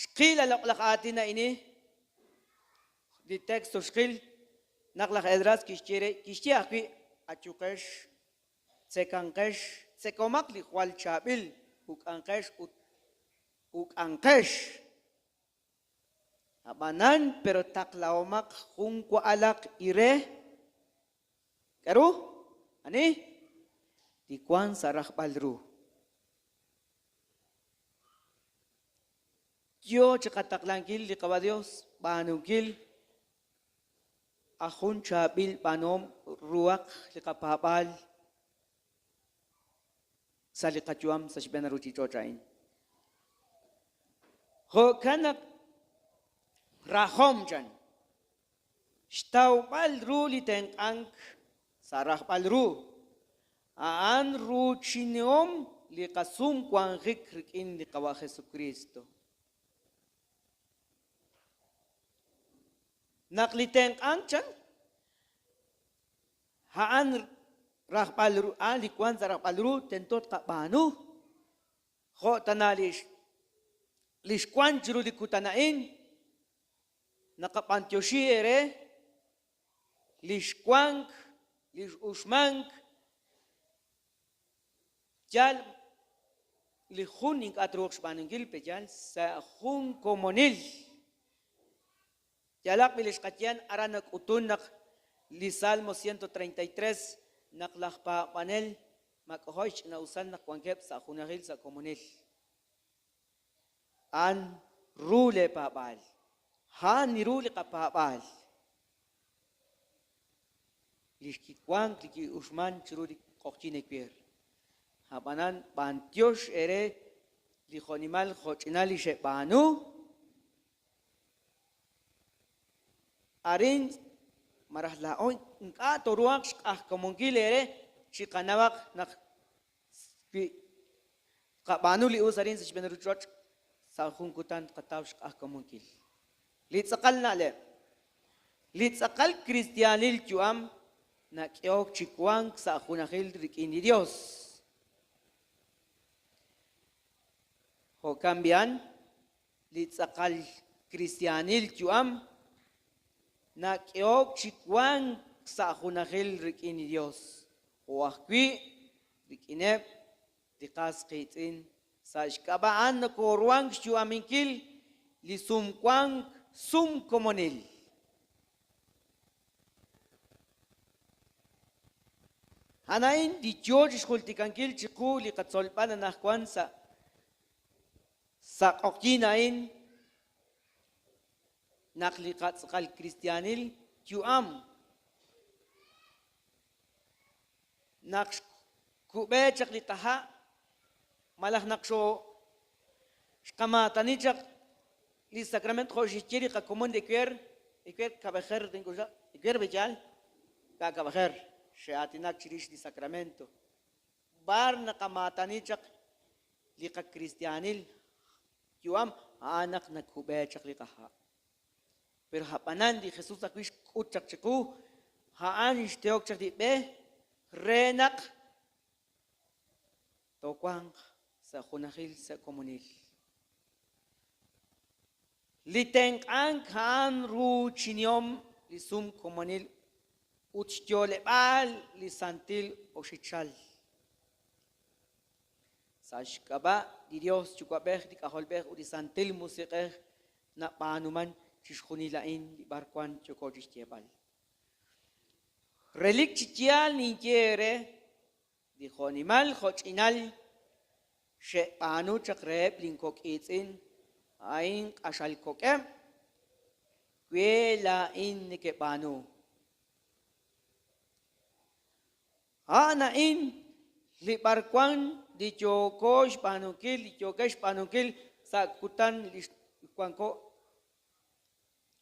shkila laqatina ini di texto shkil naklak edras kishtia qui achukesh sekankesh sekomak li kwal chabil ukankesh abanan pero taklaumak kung kwa alak ire karu ani di kwan sarah balru yo chakataklangkil li kabadios banugil ahun chabil panom ruak likapapal sa likachuam sa sibenaruchi chochain. Ho kanak rahom jan. Staw palru liteng ang sarah palru. Aan ru chiniom likasum kwang hikrikin likawa Jesu Kristo. Nakliteng angchan haan rahpalru alikwan sa rahpalru tentot kabanu ho tanalish lishkwan jiru likutanain nakapantyoshi ere lishkwank lish usmank jal lihun ing atrox paningil pejal sa hun komonil Yalak milis katyan aranak utunak li Salmo 133 naklahpa panel makhosh na usan na kwangkep sa kunahil sa komunil. An rule papal. Han ni rule ka papal. Liki kwang liki usman churudi kokchine kwer. Habanan pantyosh ere li khonimal khochinali she panu arin marahlaan ka toruak kamungkilere shikanawak nak kabanu lius arin sa sibenaruchot sa hungkutan kataw kamungkil litsakal na le litsakal kristiyanil juam na kiyok chikwang sa kunakil rikini Dios ho kambian litsakal kristiyanil juam na kiyok chikwang sa kunakil rikini Dios. Huwakwi, rikinep, dikas kitin, sa iskabaan na korwang siyuamingkil, li sumkwang sumkomonil. Hanain di George kultikangkil chiku li katsolpan na nakwan sa okinain naklikat sakal Kristiyanil juam nak kube chakli taha malah naksho kamatani chak li sakrament khoshchiri ka komon de kwer kabacher dingoja kwer bejal ka kabacher sheatinak chirish di sakramento bar na kamatani chak li ka Kristiyanil juam anak nakube chakli taha pero hapanan di Jesus akwish kutchak chiku haan ishteok chak di be renak tokwang sa kunakil sa komunil liteng ang haan ru chinyom lisum komunil utstyole bal lisantil oshichal sa shkaba di Dios chukabeh di kaholbeh udisantil musikeh na panuman chishkunilain di barkwan chokojistebal. Relik chichial ninjere di khonimal khochinal she panu chakreb linkok itin aing ashal kokem kwe lain ni ke pano. Nain li barkwan di chokosh panukil di chokesh panukil sa kutan li kwanko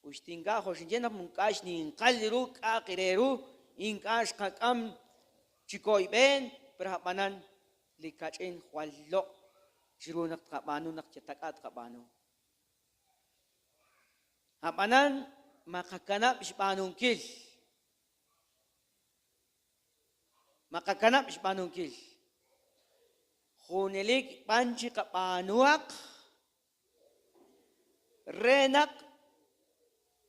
ustinga hoshinjena munkash ni inkalliru kakireru inkash kakam chikoy ben perhapanan li kachen wallo jirunak kabano nak cetakat kabano hapanan makakanap ispanungkil makakanap ispanungkil hunilik panchi kapanuak renak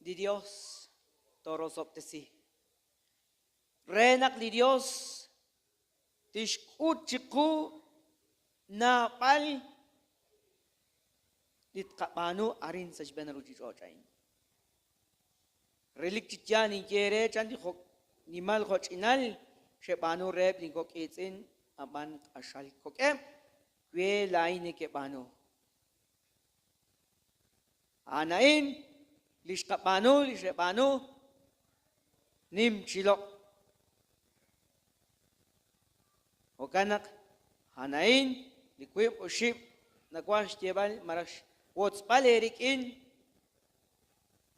di Dios torosoptesi renak di Dios tishkut chiku napal dit kapanu arin sa jbenaruji chochain relik chichani kere chandi khok nimal khochinal shepanu rep ni kok itin aban ashal kokem we lain ke pano anain lishkapanu lishepanu nim chilok okanak anain liquip oship nakwash tebal marash wots palerikin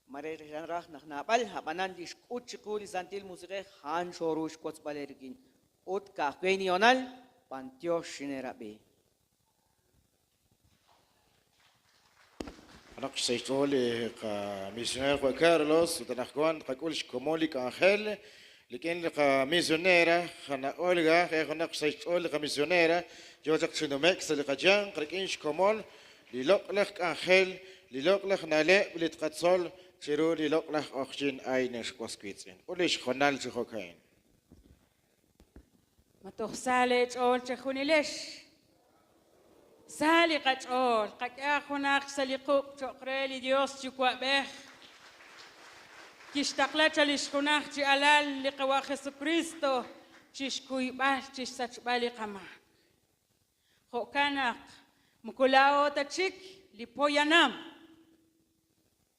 Marejanrah nak napal hapanan diskut cikuli santil musike han shorush kots balerikin ut kahweni onal pantio shinerabe أنا سيطولي كميسيونير كارلوس وتنحكوان كقولش كمولي كأنخيل لكن كميسيونيرة خنا أولغا خنا سيطولي كميسيونيرة جوزك شنومكس لكجان كركينش كمول للوكلخ كأنخيل للوكلخ نالي ولتقتصل شرو للوكلخ أخجين أينش كوسكويتين وليش خنال شخوكاين ما تخسالج أول شخوني ليش سالي قطعول قك أخونا سليقوق شقرالي ديوس شكوا بيخ كيشتقلت لشخونا خي ألال لقوا خيسو كريستو تشكوي بال تشساتش بالي قما خو كانك مكولاو تشيك لبويانام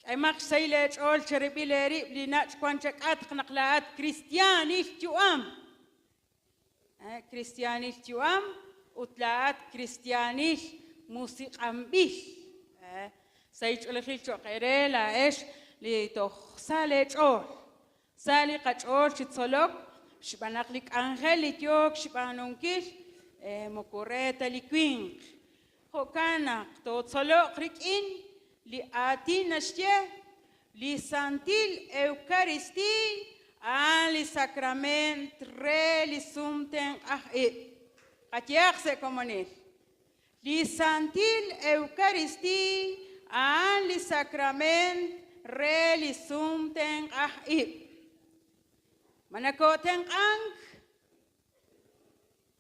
أي ماك سيلج أول شربي لريب لناتش كوانشك أتق نقلات كريستياني تيوام كريستياني تيوام وطلعت كريستيانيش موسيقى مبيش سيج الخيل شقيرة لاش لتوخ سالج أول سالق أول شتصلق شبناقلك أنخلي تيوك شبانونكيش مكورة لكوين هو كان توصلق ركين لآتي نشتيه لسانتيل إوكاريستي لساكرامنت لسومتن Katiak se comunir. Li santil Eucharistie an li sacrament re li sumten ib. Manakoten ang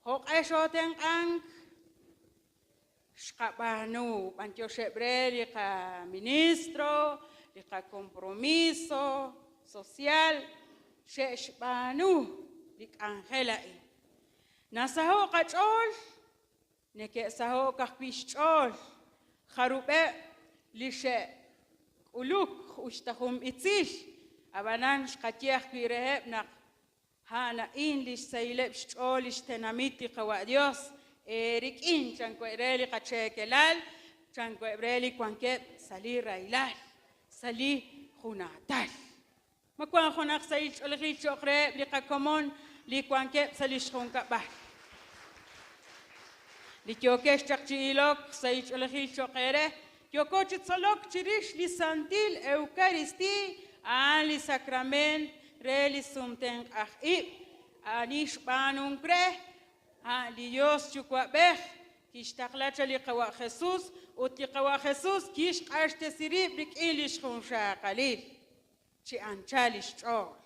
hok eshoten ang skapanu pantio shebre li ka ministro li ka compromiso social sheshbanu li angelai. Nasaho kachol, neke saho kakpishol, kharube lishe uluk ushtahum itzish, abanan shkatiach pireheb nak hana in lish saileb shol ishtenamiti kawa Dios, erik in chanko ereli kachekelal, chanko ereli kwankeb sali railal, sali hunatal. Makwan khunak sail olhi chokre lika komon li kwankeb sali shkhunka bah. لكيوكش تقتيلوك سيج الخيل شقيره كيوكوش تصلوك تريش لسانتيل اوكاريستي عن لساكرامنت ريلي سومتن اخيب انيش بانون كره ليوس شكوا بخ كيش تقلاتش لقوا خصوص وتقوا خصوص كيش قاش تسريب لك إليش خمشا قليل شي انشاليش شعور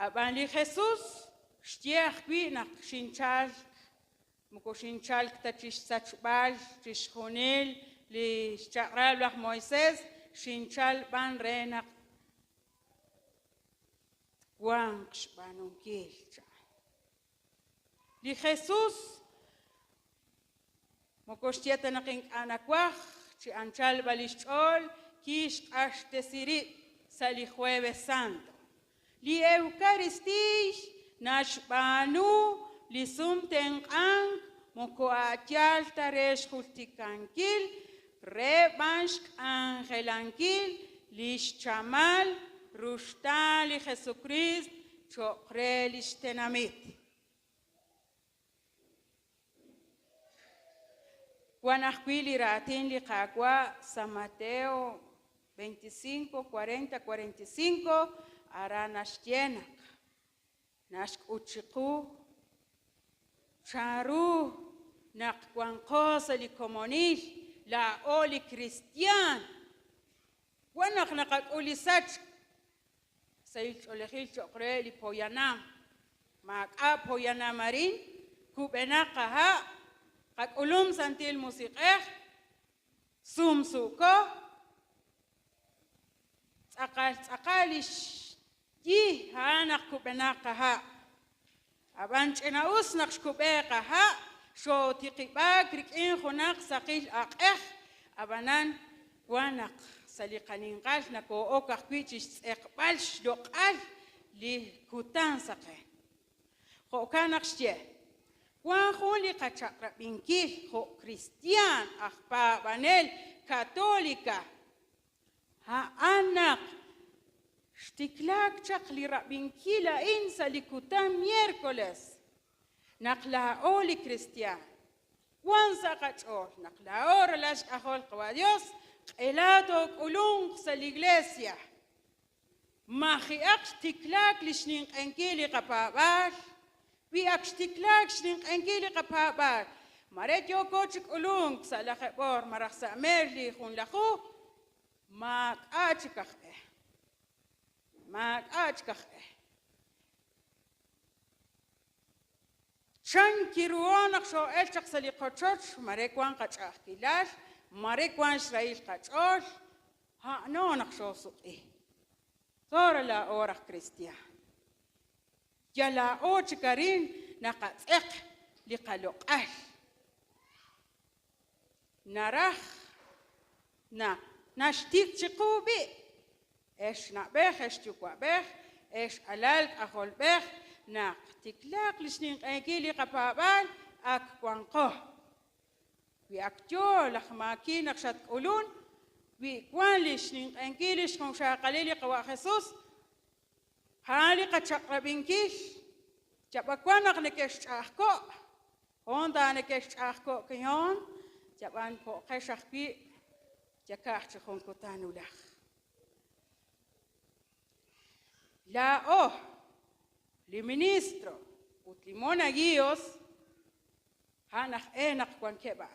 أبان لي خصوص شتيخ بينا شينشال مكو شينشال كتاتشيش ساتشبال تشخونيل لشتغرال لح مويسيس شينشال بان رينا وانكش بانون كيل لخصوص مكو شتيتا نقين أنا كواخ شي أنشال باليشتول kish ashtesiri sali jueves santo. Li eucaristis nashbanu li sumten ang moko atial taresh hultikankil rebansk angelankil lish chamal rushta li Jesucrist chokre lish tenamit. Guanajuili ratin li cagua San Mateo 25, 40, 45 ara nashtienak. Nask uchiku charu nak guancosa li comunil la oli cristian. Guanak nakak ulisach sayil olehil chokre li poyanam. Mak poyanam marin kubenakaha Kak ulum santil musikeh, sumsuko, tsakalish ji hanak kubenakaha. Abanch enaus nak kubekaha, sho tikibag rikin hunak sakil akeh, abanan wanak salikaningal na ko okak kwichis ekbalsh dokal li kutan sakeh. Ko kanak shye. Juan Juli kachakra binki ho Cristian akpa banel Católica ha anak shtiklak chakli rabinki la insa likutan miércoles nakla oli Cristian Juan sakachor nakla ora las ahol kwa Dios elato kulung sa la iglesia mahiak shtiklak lishning enkili kapabal Vi akstiklak shning engeli kapabar. Maret yo kochik ulung sa lakebor marak sa merli khun lakhu mak achikakh. Mak achikakh. Shan kiruanak sho elchak sa likochoch marekwan kachak kilal marekwan Israel kachol ha no nak sho suqi. Sora la orak Cristian. Yala o chikarin nakatsek likalokal. Narach na nashtik chikubi. Esh na bech esh chukwa bech esh alal ahol bech na tiklak lisning engili kapabal ak kwangko. Wi aktyo lakhmaki nakshat ulun wi kwan lisning engili shkong shakalili kawa Jesus Hali kachakra binkish, chapakwanak nekeshachko, honda nekeshachko kyon, chapan po keshachpi, chakachakon kotanulach. La li ministro, utlimona guios, hanak enak kwankeba,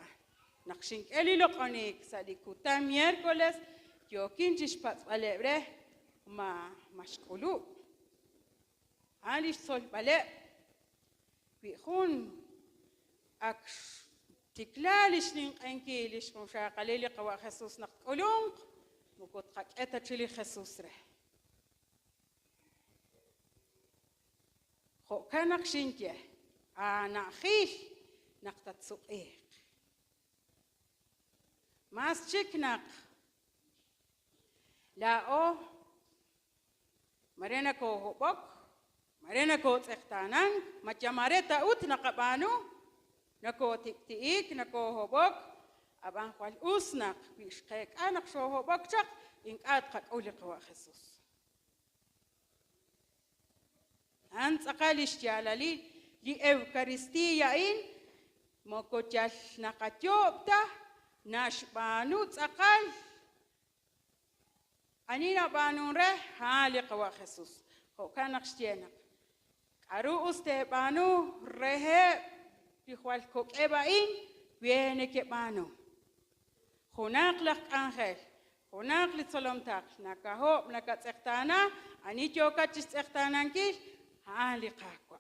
nakshink elilokonik, salikuta miércoles, yo kinchish pats alebre, mashkulu. Alish sol bale bihun ak tiklalish ning enkilish mo sha qalili qawa Jesus nak ulung mukot qak eta chili Jesus re kho kanak shinke ana khish nak tatsuq mas chiknak la marena ko hobok Marena ko tsektanan, machamareta ut nakabano, nako tiktiik, nako hobok, abang kwal usnak, bishkek anak so hobok chak, ingkat kat uli kawa Jesus. Hans akalish jalali, li Eucharistia in, moko chal nakatjopta, nashbanu tsakal, anina banun re, hali kawa Jesus. Ko kanak stienak. Aru usted banu rehe pihual kokebain viene que banu. Hunak lak angel, hunak litsolom tak, nakaho nakatsektana, anityo kachistsektanan kil, hali kakwa.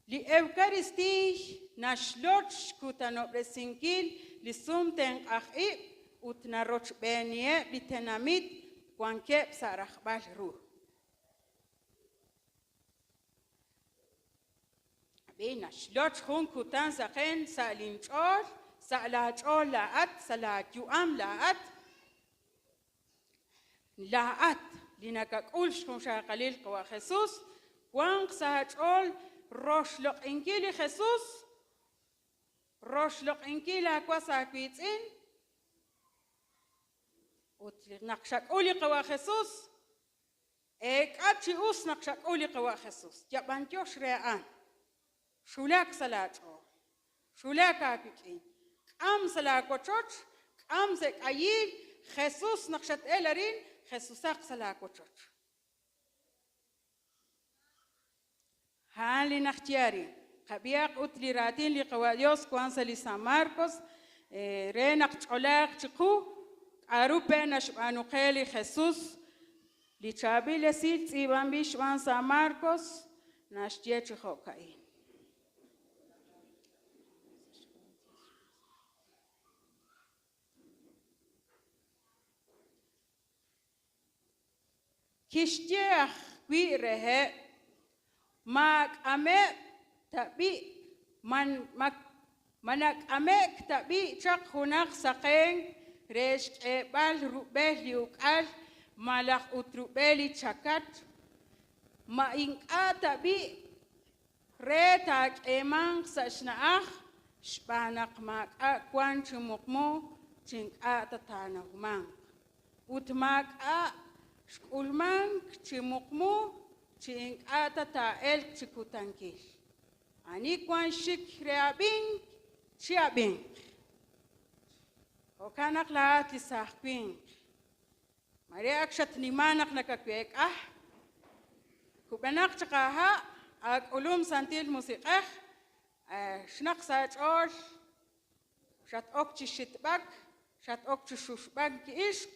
Li Eucharistie nashlot kutanobre sinkil li sumten achi utnaroch benie li tenamit kwankep sarach balru. Bina shlot khun kutan saken salinchol سألاجو لاات سلاجو ام لاات لنكاكول شكونشا قليل قوا خصوص وانق ساجول روشلق انكيلي خصوص روشلق انكيلا كوا ساكويتين نقشك أولي قوا خصوص إيك أتشي أوس نقشك أولي قوا خصوص جبان تيوش ريان شولاك سلاجو شولاك أكيكين كام سلاكو تشوش كام سك أيل خصوص نقشت إلرين خصوصاق سلاكو تشوش هان لنختياري خبياق أتلي راتين لقواديوس كوانسا لسان ماركوس رينق تشولاك تشكو أروبا نشبانو قيلي خصوص لتشابي لسيل تيبان بيشبان سان ماركوس ناشتيه تشخوكاين كشتيخ بيره ماك أمي تبي منك أميك تبي تشق هناك سقين ريش بال ربالي وقال مالخ أتربالي تشكت ما إنك تبي ريتك إيمان سشناخ شبانك ماك أكوان شمقمو تنك تتانا همان وتماك شكولمانك تمقمو تنك تتايل تكوتانكيل أني كوان شك ريابين تشابين وكانك لا تساقين مريك شتني مانك نكاكويك كوبناك تقاها علوم سنتيل موسيقى شنق ساجول شات أوكتش شتباك شات أوكتش شوشباك كيشك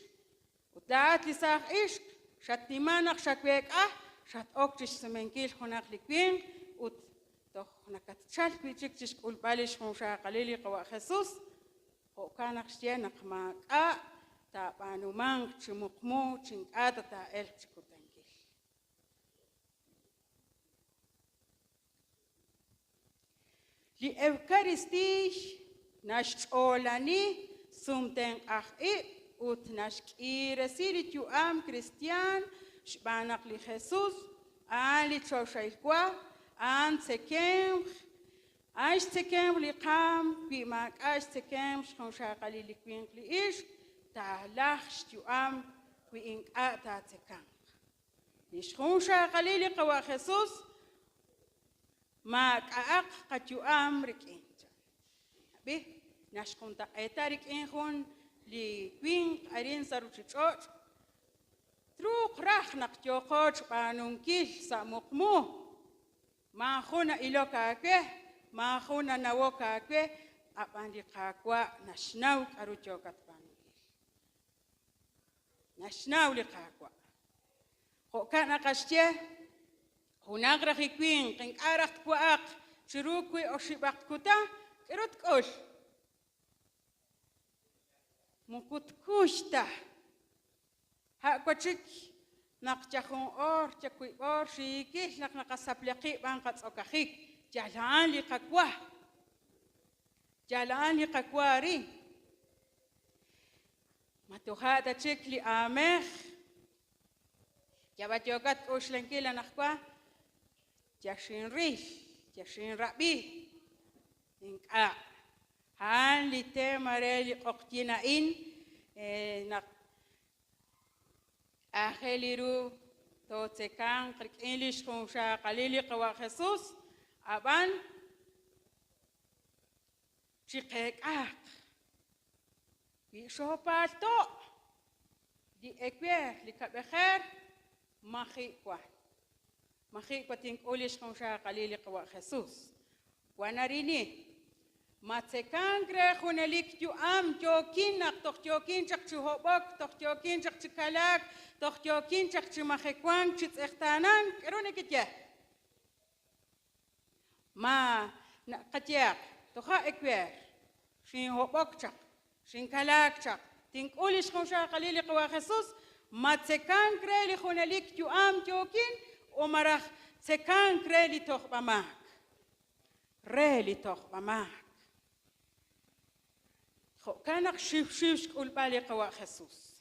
ودات لساق إيشك شتني مانك شكويك شات أوكتش سمنكيل هناك لكوين توخ نكتشال بيجيك تشكول باليش موشا قليلي قوا خصوص وكان أخشيا نقماك تابانو مانك تشمقمو تشنك تايل تشكوتانكيل لإفكارستيش نشولاني سمتن أخي وتنشكي رسيلة يوام كريستيان شبانك لخصوص آلي تشوشايكوا أن تكيم أش تكيم لقام بماك أش تكيم شخونشا قليل كوين لإيش تعلخش تيوام وإنك أتا تكام لشخونشا قليل قوا خصوص ماك أق قد يوام ركين به نشخون تأتارك إنخون لكوين أرين سارو تشوش تروق راح نقتيو خوش بانونكيل سامقمو ما خونا إلو كاكوه ما خونا نوو كاكوه أباندي قاكوا نشناو كاروتيو كتبانو نشناو لقاكوا خو كان أقاشتيه هناك رخي كوين قنك أرخت كواق شروكوي أو شباقت كوتا كروت كوش مكوت كوشتا هاكوشك نقجخون أور تكوي أور شيكي نقصبلقي بانقص أكخيك جالان لقكوا جالان لقكواري ما تهادا تشكلي آمخ جابت يوغات أوشلنكي لنخوا جاشين ريش جاشين ربي إنك هان لتي مريلي قوقتينا نق أخيليرو توتكان قرك إنليش خمشا قليلي قوا خصوص أبان شقيق بيشو بالتو دي إكوير لكبخير مخي بتنك أوليش خمشا قليلي قوا خصوص ونريني ما تكانغري خوناليك جو أم جوكين نقطع جوكين جك شهوبك تق جوكين جك شكلاك تق جوكين جك شمخكوان شت اختانان كرونه كتير ما نقطع تخا إكوير شين هوبك جك شين كلاك جك تنك أوليش خمسة قليل قوا خصوص ما تكانغري خوناليك جو أم جوكين ومرخ تكانغري تخ بماك ريلي تخ بماك كانك شيو شكول بالي قوا خصوص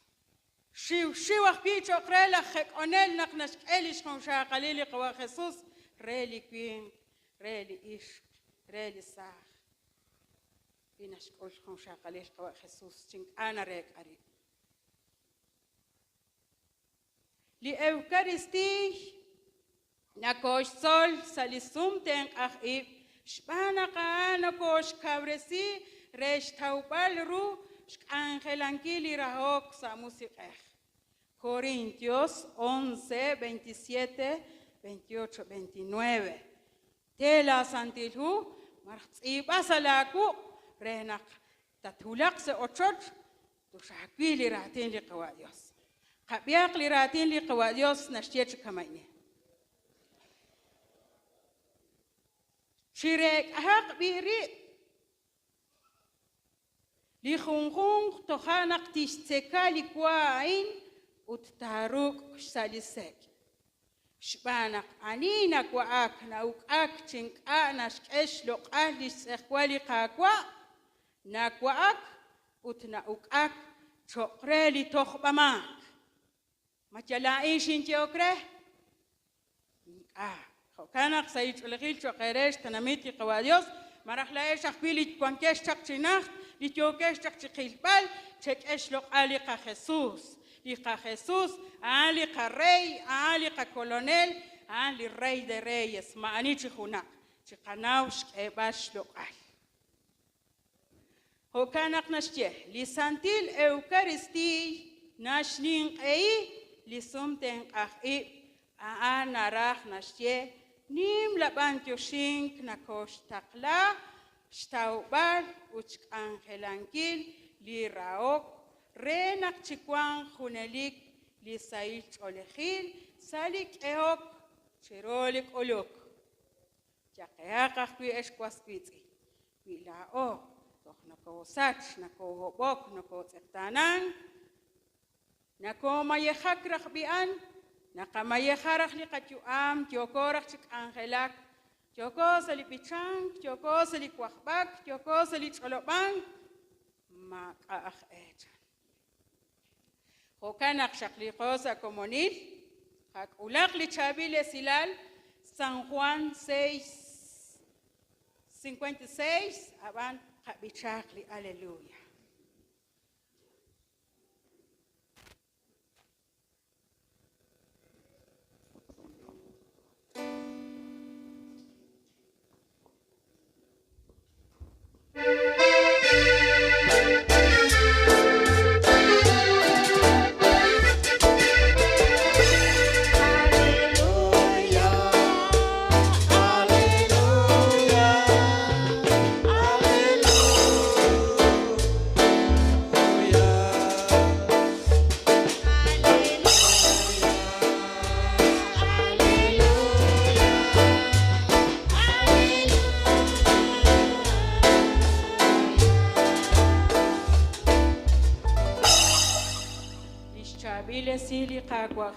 شيو أخبيتو قريلا خك أنيل نقنش إليش خمشا قليلي قوا خصوص ريلي كوين ريلي إيش ريلي ساخ بينش كل خمشا قليل قوا خصوص تنك أنا ريك أريد لأوكارستي نكوش صول سالسوم تنك أخيب شبانا قانا كوش كابرسي ريش توبال رو شكانجلانكيلي راهوك ساموسيق Corintios 11, 27, 28, 29 تلا سانتيلو مرخصيبا سلاكو رينق تتولق سأوتشوش تشاكيلي راتين لقواديوس قبياق لراتين لقواديوس نشتيتش كميني شيريك أحق بيري لخونخون تخانق تشتكا لكواين وتتاروك سالسك شبانق عنينك وآك نوك تنك آناش كشلق أهلي سخوالي قاكوا ناك وآك وتناوك تقريلي تخبا ماك ما تلاقين شنتي أكره كانك سيج الغيل شقيرش تنميتي قواديوس ما راح لاقيش أخبيلي تكونكش تقشناخ لتوكش تقشقيل بال تكشلق آلقا خصوص لقا خصوص لقا ري لقا كولونيل للري دي ريس ما أني تخونا تقناوش كيباش لقال هو كانك نشتيه لسانتيل أوكارستي ناشنين أي لسمتين أخي أنا راح نشتيه نيم لبانتيو شينك نكوش تقلا شتاوبال وشك أنخلانكيل لراوك رينك تشكوان خوناليك لسايل تولخيل سالك اهوك تشيرولك أولوك جاقياق أخوي إشكواس بيتي بيلاو توخ نكو ساتش نكو هبوك نكو تختانان نكو ما يخاك رخ بيان نقا ما يخارخ لقد يؤام تيوكورخ تشك أنخلاك تيوكو سالي بيتشانك تيوكو سالي كوخباك تيوكو سالي تشولوبان ما أخ إيجان وكان أخشق قوسا كومونيل خاك أولاق لتشابيل سلال سان خوان 56 أبان خبيتشاق لي أللويا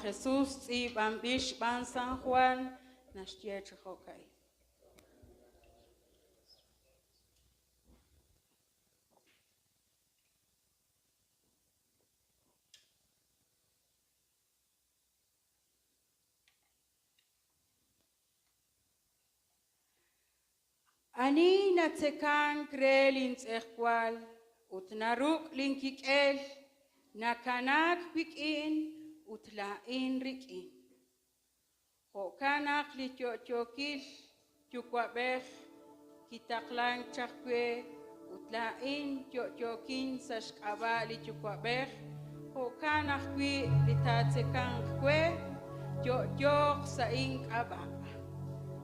Jesús y Bambish Ban San Juan Nashtia Chihokai. Ani natsekan krelin tsekwal utnaruk linkikel nakanak pikin utlain rikin. Hokanak li chokil chukwabeh kitaklang chakwe utlain chokin sashkaba li chukwabeh hokanak kwi litatsekan kwe chok sa ink aba.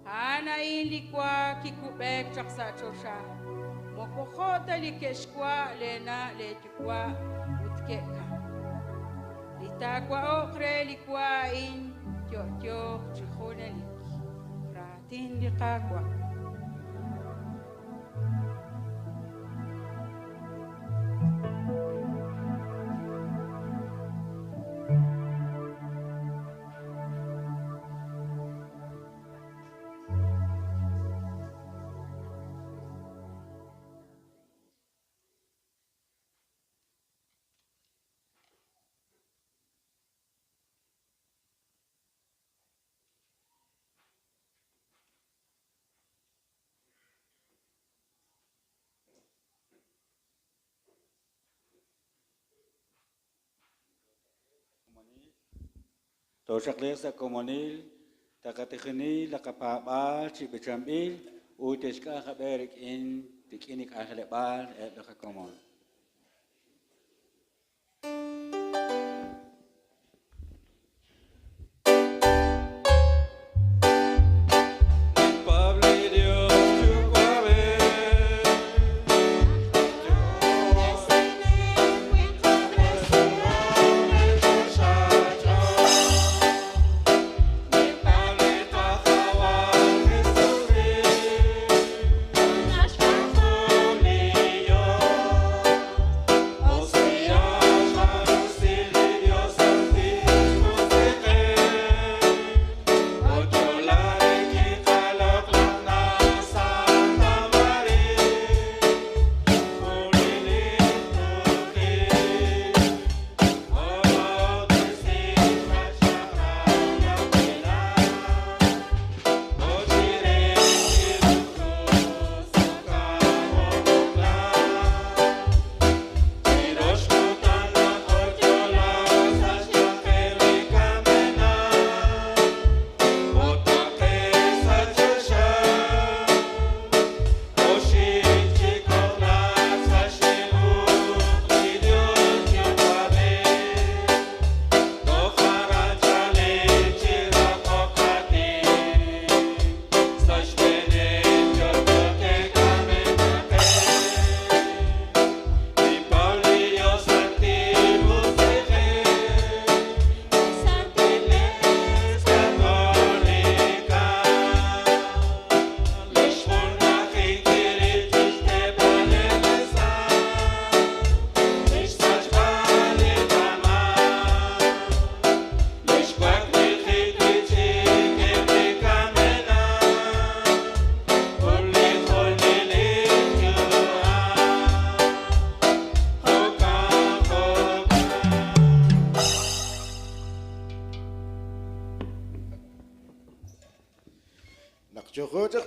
Ana ilikwa kikubek chaksa chosha. Mokokhota likeshkwa lena letukwa utkeka. Litakwa okre likwa in tyo chikhone liki. Ratin likakwa. Toshakles comunil, takatihini, la capabal, chibichambil, uteshka haberik in tikinik ahelebal, et la common.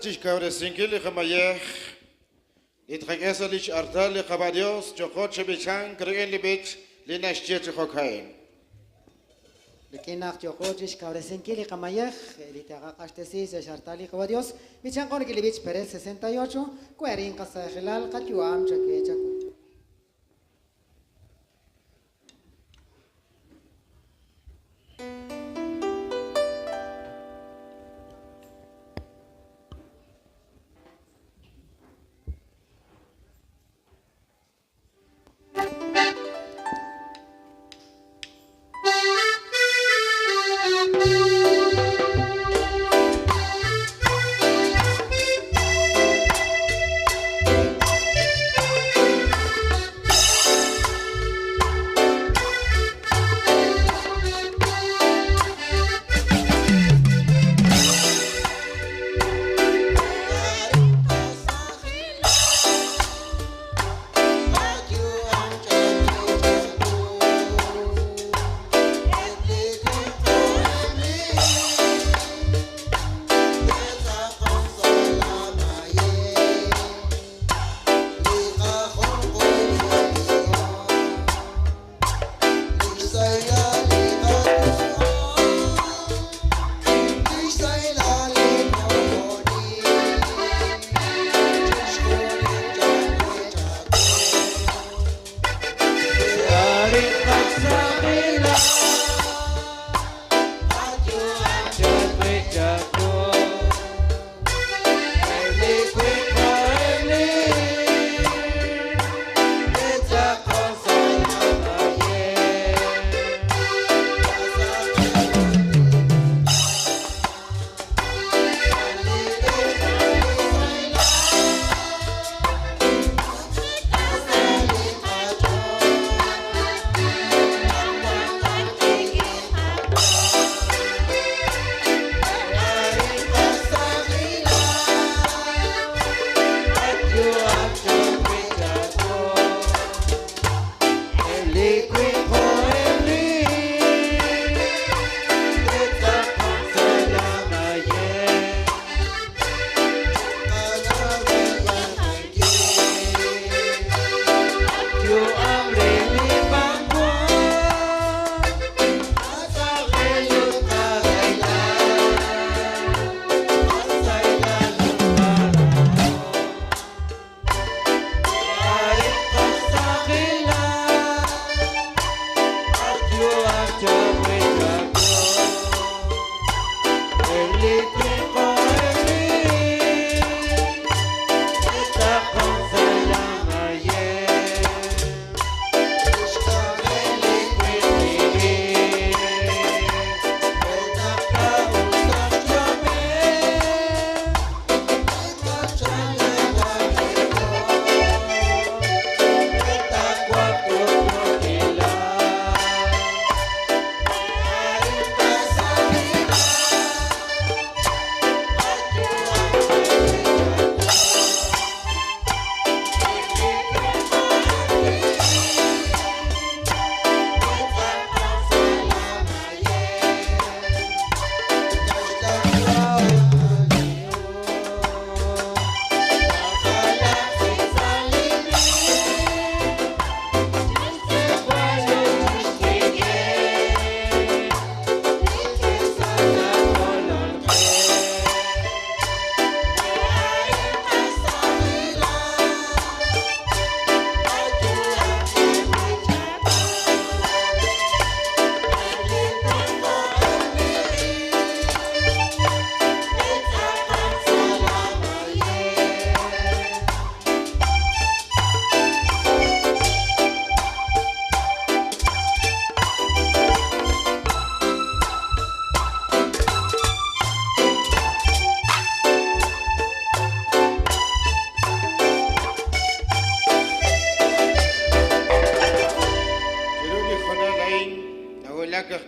Chishkawre singili khamayeh litkhagesa lich artal li qabadios chokot chebichan kreen libich linashche chokhain Lekinak chokochish kabresinkili kamayej litagaqashtesis shartali qabadios bichan kon kilibich perel 68 kuerin qasajilal qatyuam chakechaku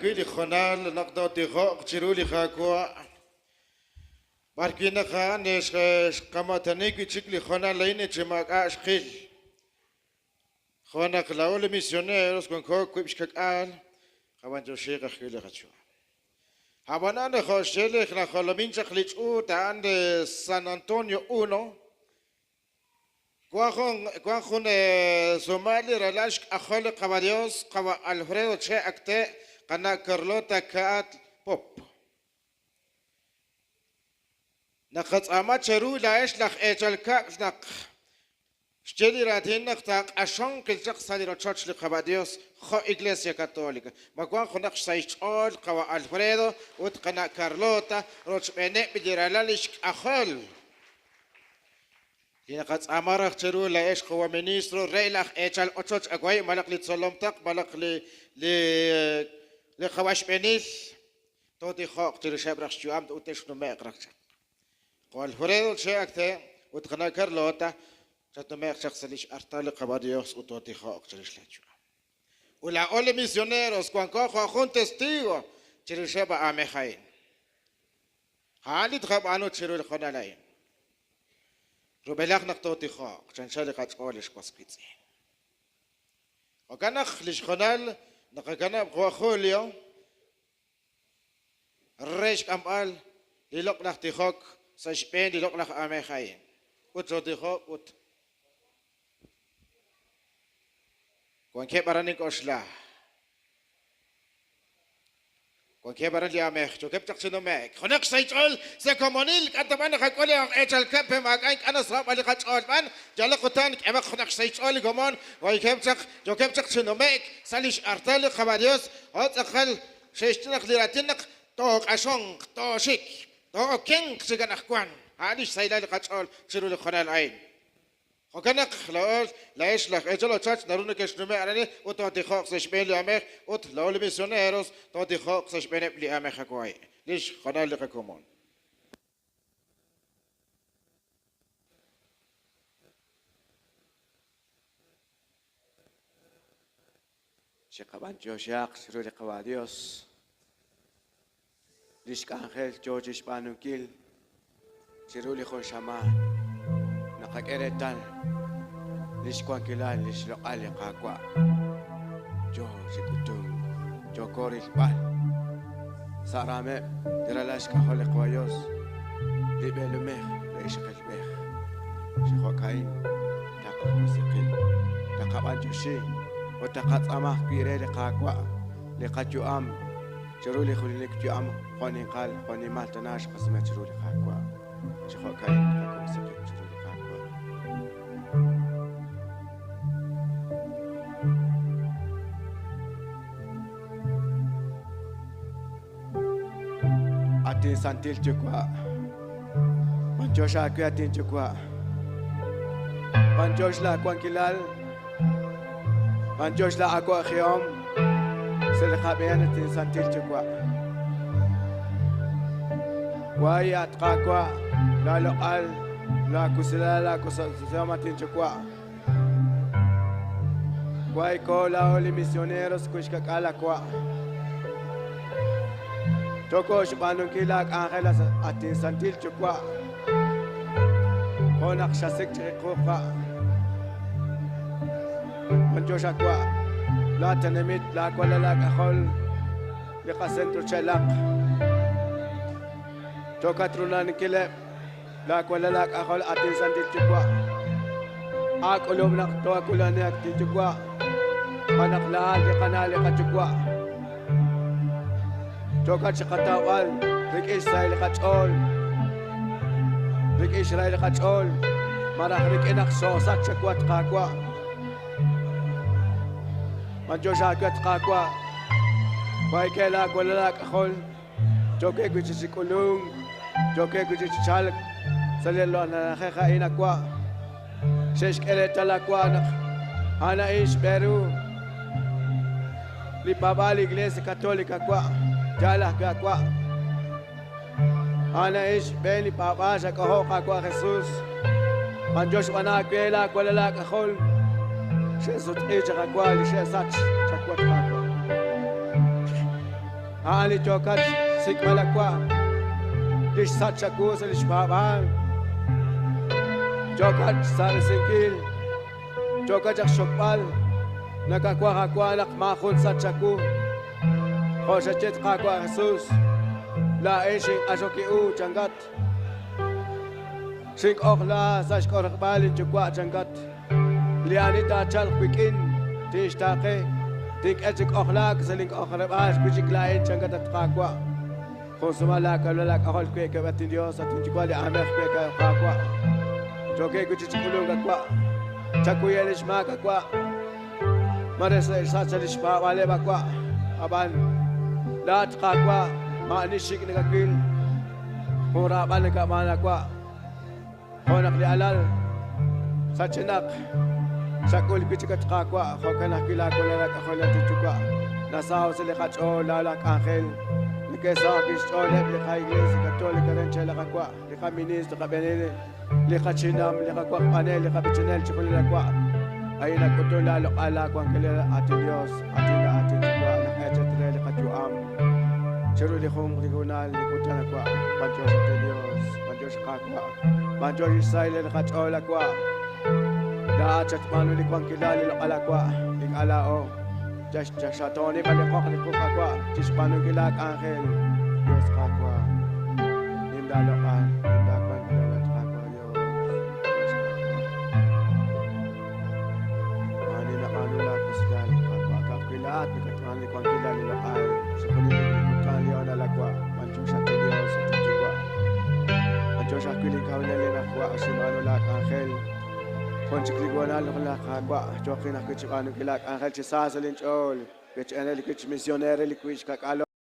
كيلي خنال نقدر تخاق تشرولي خاكوا باركينا خان إيش قامتني كتشكلي خنال لين تجمعك أشخيل خوانا خلاول ميسيونيروس كون كوك كويبش كقال خوان جوشيق خيلي خشوا هبانا نخشيلي خنا خلامين شخليش أو تاند سان أنطونيو أونو كواخون سومالي رلاش أخول قباديوس قوا ألفريدو تشي أكتة قنا كارلوتا كات بوب نقص أما تشرو لاش لخ إجل كاك نق شتلي راتين نقطع أشون كل شخص هذي رتشارج لقباديوس خو إغليسيا كاثوليكا ما كون خناقش سايش أول قوا ألفريدو وتقنا كارلوتا روتش بني بديرالاليش أخول ينقص أمارخ تشرو لاش قوا مينيسترو ريلاخ إجل أتشوش أقوي ملك لتصلمتك ملك لخواش بنيل توتي خاق ترشاب رخش جوام توتش نما يقرأش قال فريدو شيء أكتر وتقنا كارلوتا تتمير شخص ليش أرتال قباديوس وتوتي خاق ترش لجوا ولا أول ميسيونيروس كون كوا خون تستيو ترشاب أمخاين هالي تخاب عنو تشرو الخنا لاين ربلاخ نقطوتي خاق عشان شالك أتقولش قصبيتي وكان خليش خنال نقكنا بخوليو الريش كمال للوك نختيخوك سجبين للوك نخ أمخاين وتوتيخوك وت كون كبرانيك أشلا كون كبران لي أمخ شو كيف تقصدوا معك خناق سيجول سكمونيل كتبان خقولي أجل كب معك أنا صعب على خجول من جل قطانك أما خناق سيجول كمان ويكيف تق جو كيف تقصدوا معك ساليش أرتال خبريوس هات أخل شيشتنك لراتينك توك أشونك توشيك تو كينك سجن أخوان هاديش سيدا لخجول شرو لخنال عين وكان خلاص لا يشلخ أجل تشات نرونه كشنومي عليه وتعطي خاص شبين لأمك وتلاو الميسيونيروس تعطي خاص شبين لأمك كواي ليش خنال لكمون شقبان جوشاق شرو لقواديوس ليش كان خيل جوجش بانوكيل شرو لخوشامان نقاك إريتان ليش كوان كلان ليش لقالي قاقوا جو شكتون جو كوري البال سارامي درالاش كخولي قوايوس ليبي لميخ ليش قلبيخ شخو كاين تاقل موسيقين تاقبان جوشي وتاقات أماخ كيري لقاقوا لقاد جو أم شرو لي خولي لك جو أم خوني قال خوني مال تناش قسمة شرو لقاقوا شخو كاين تاقل موسيقين شرو atin santil chukwa. Manjosh aku atin chukwa. Manjosh la kwan kilal. Manjosh la aku akhiom. Selekhabian atin santil chukwa. Wayat kakwa la lokal la kusila la kusama atin chukwa. Guay cola oli misioneros kushkakala kwa. Toko shpanun kilak angelas atin santil chukwa. Konak shasik chikukwa. Manjosha kwa. La tenemit la kwala la kahol. Lika sentro chelak. Toka trunan kile. La kwala la kahol atin santil chukwa. Ak ulom nak toa kulani atin chukwa. Anak lahat di kanali kachukwa. Chokat sa katawan, Rik Israel kachol. Rik Israel kachol. Marak Rik inak sosat sa kwat kakwa. Manjo sa kwat kakwa. Bay kela kwala kakol. Choke kuchi si kulung. Choke kuchi si chalak. Salilo na nakakain akwa. Shesh kele talakwa nak. Ana ish Peru. Lipaba la iglesia católica kwa jala kwa ana ish beli papa sa kaho kwa Jesus manjosh wana kwela kwala la kahol Jesus eja kwa li shesach chakwa kwa ali chokat sikmala kwa lish sach chakwa lish baba chokat sal sikil chokat shokpal nakakwa kwa nak makhul sa chaku José chet kakwa Jesus la enshing asoki u changat sing okhla sa shkor bali chukwa changat liani ta chal quikin tishtaqe tik etik okhla kseling okhra bash kuchik la en changat kakwa khosuma la kala kahol kwe ke batin Dios atin chukwa li amekh kwe kakwa joke kuchik kulunga kwa chaku yelish maka kwa Maresa isachalish pa wale bakwa aban lahat kakwa maanishik ni kakil huraban ni kamana kwa honak li alal sachinak sakul pichikat kakwa hokanak kila kulala kahola tichukwa nasaw sila kacho lalak angel ni kesa kishole li ka iglesia katolika rin chela kakwa li ka ministro ka benene li ka chinam li ka kwa panel li ka bichinel chukulila kwa ay nagkutula lokala kung kilala atin Diyos atin na atin chukwa nakachatrele kachuam chero li kong rigunal likutan kwa Panjos atin Diyos Panjos kakwa Panjos Israel nakachola kwa daachat manu li kong kilala lokala kwa ikalao jashatoni balikok likuka kwa chispanu kilak angel Diyos kakwa nindalokan nindakan kilalat kakwa Diyos at nagkatani ko ang kilala lokal sa panilimutan liyo na lagwa manchong sa tiliyo sa tijigwa manchong sa kilikaw na linakwa asimano lak angel konchikligwa na lokala kagwa chokin na kichikano kilak angel si sasalin chol kich enel kich misionere likwich kakalo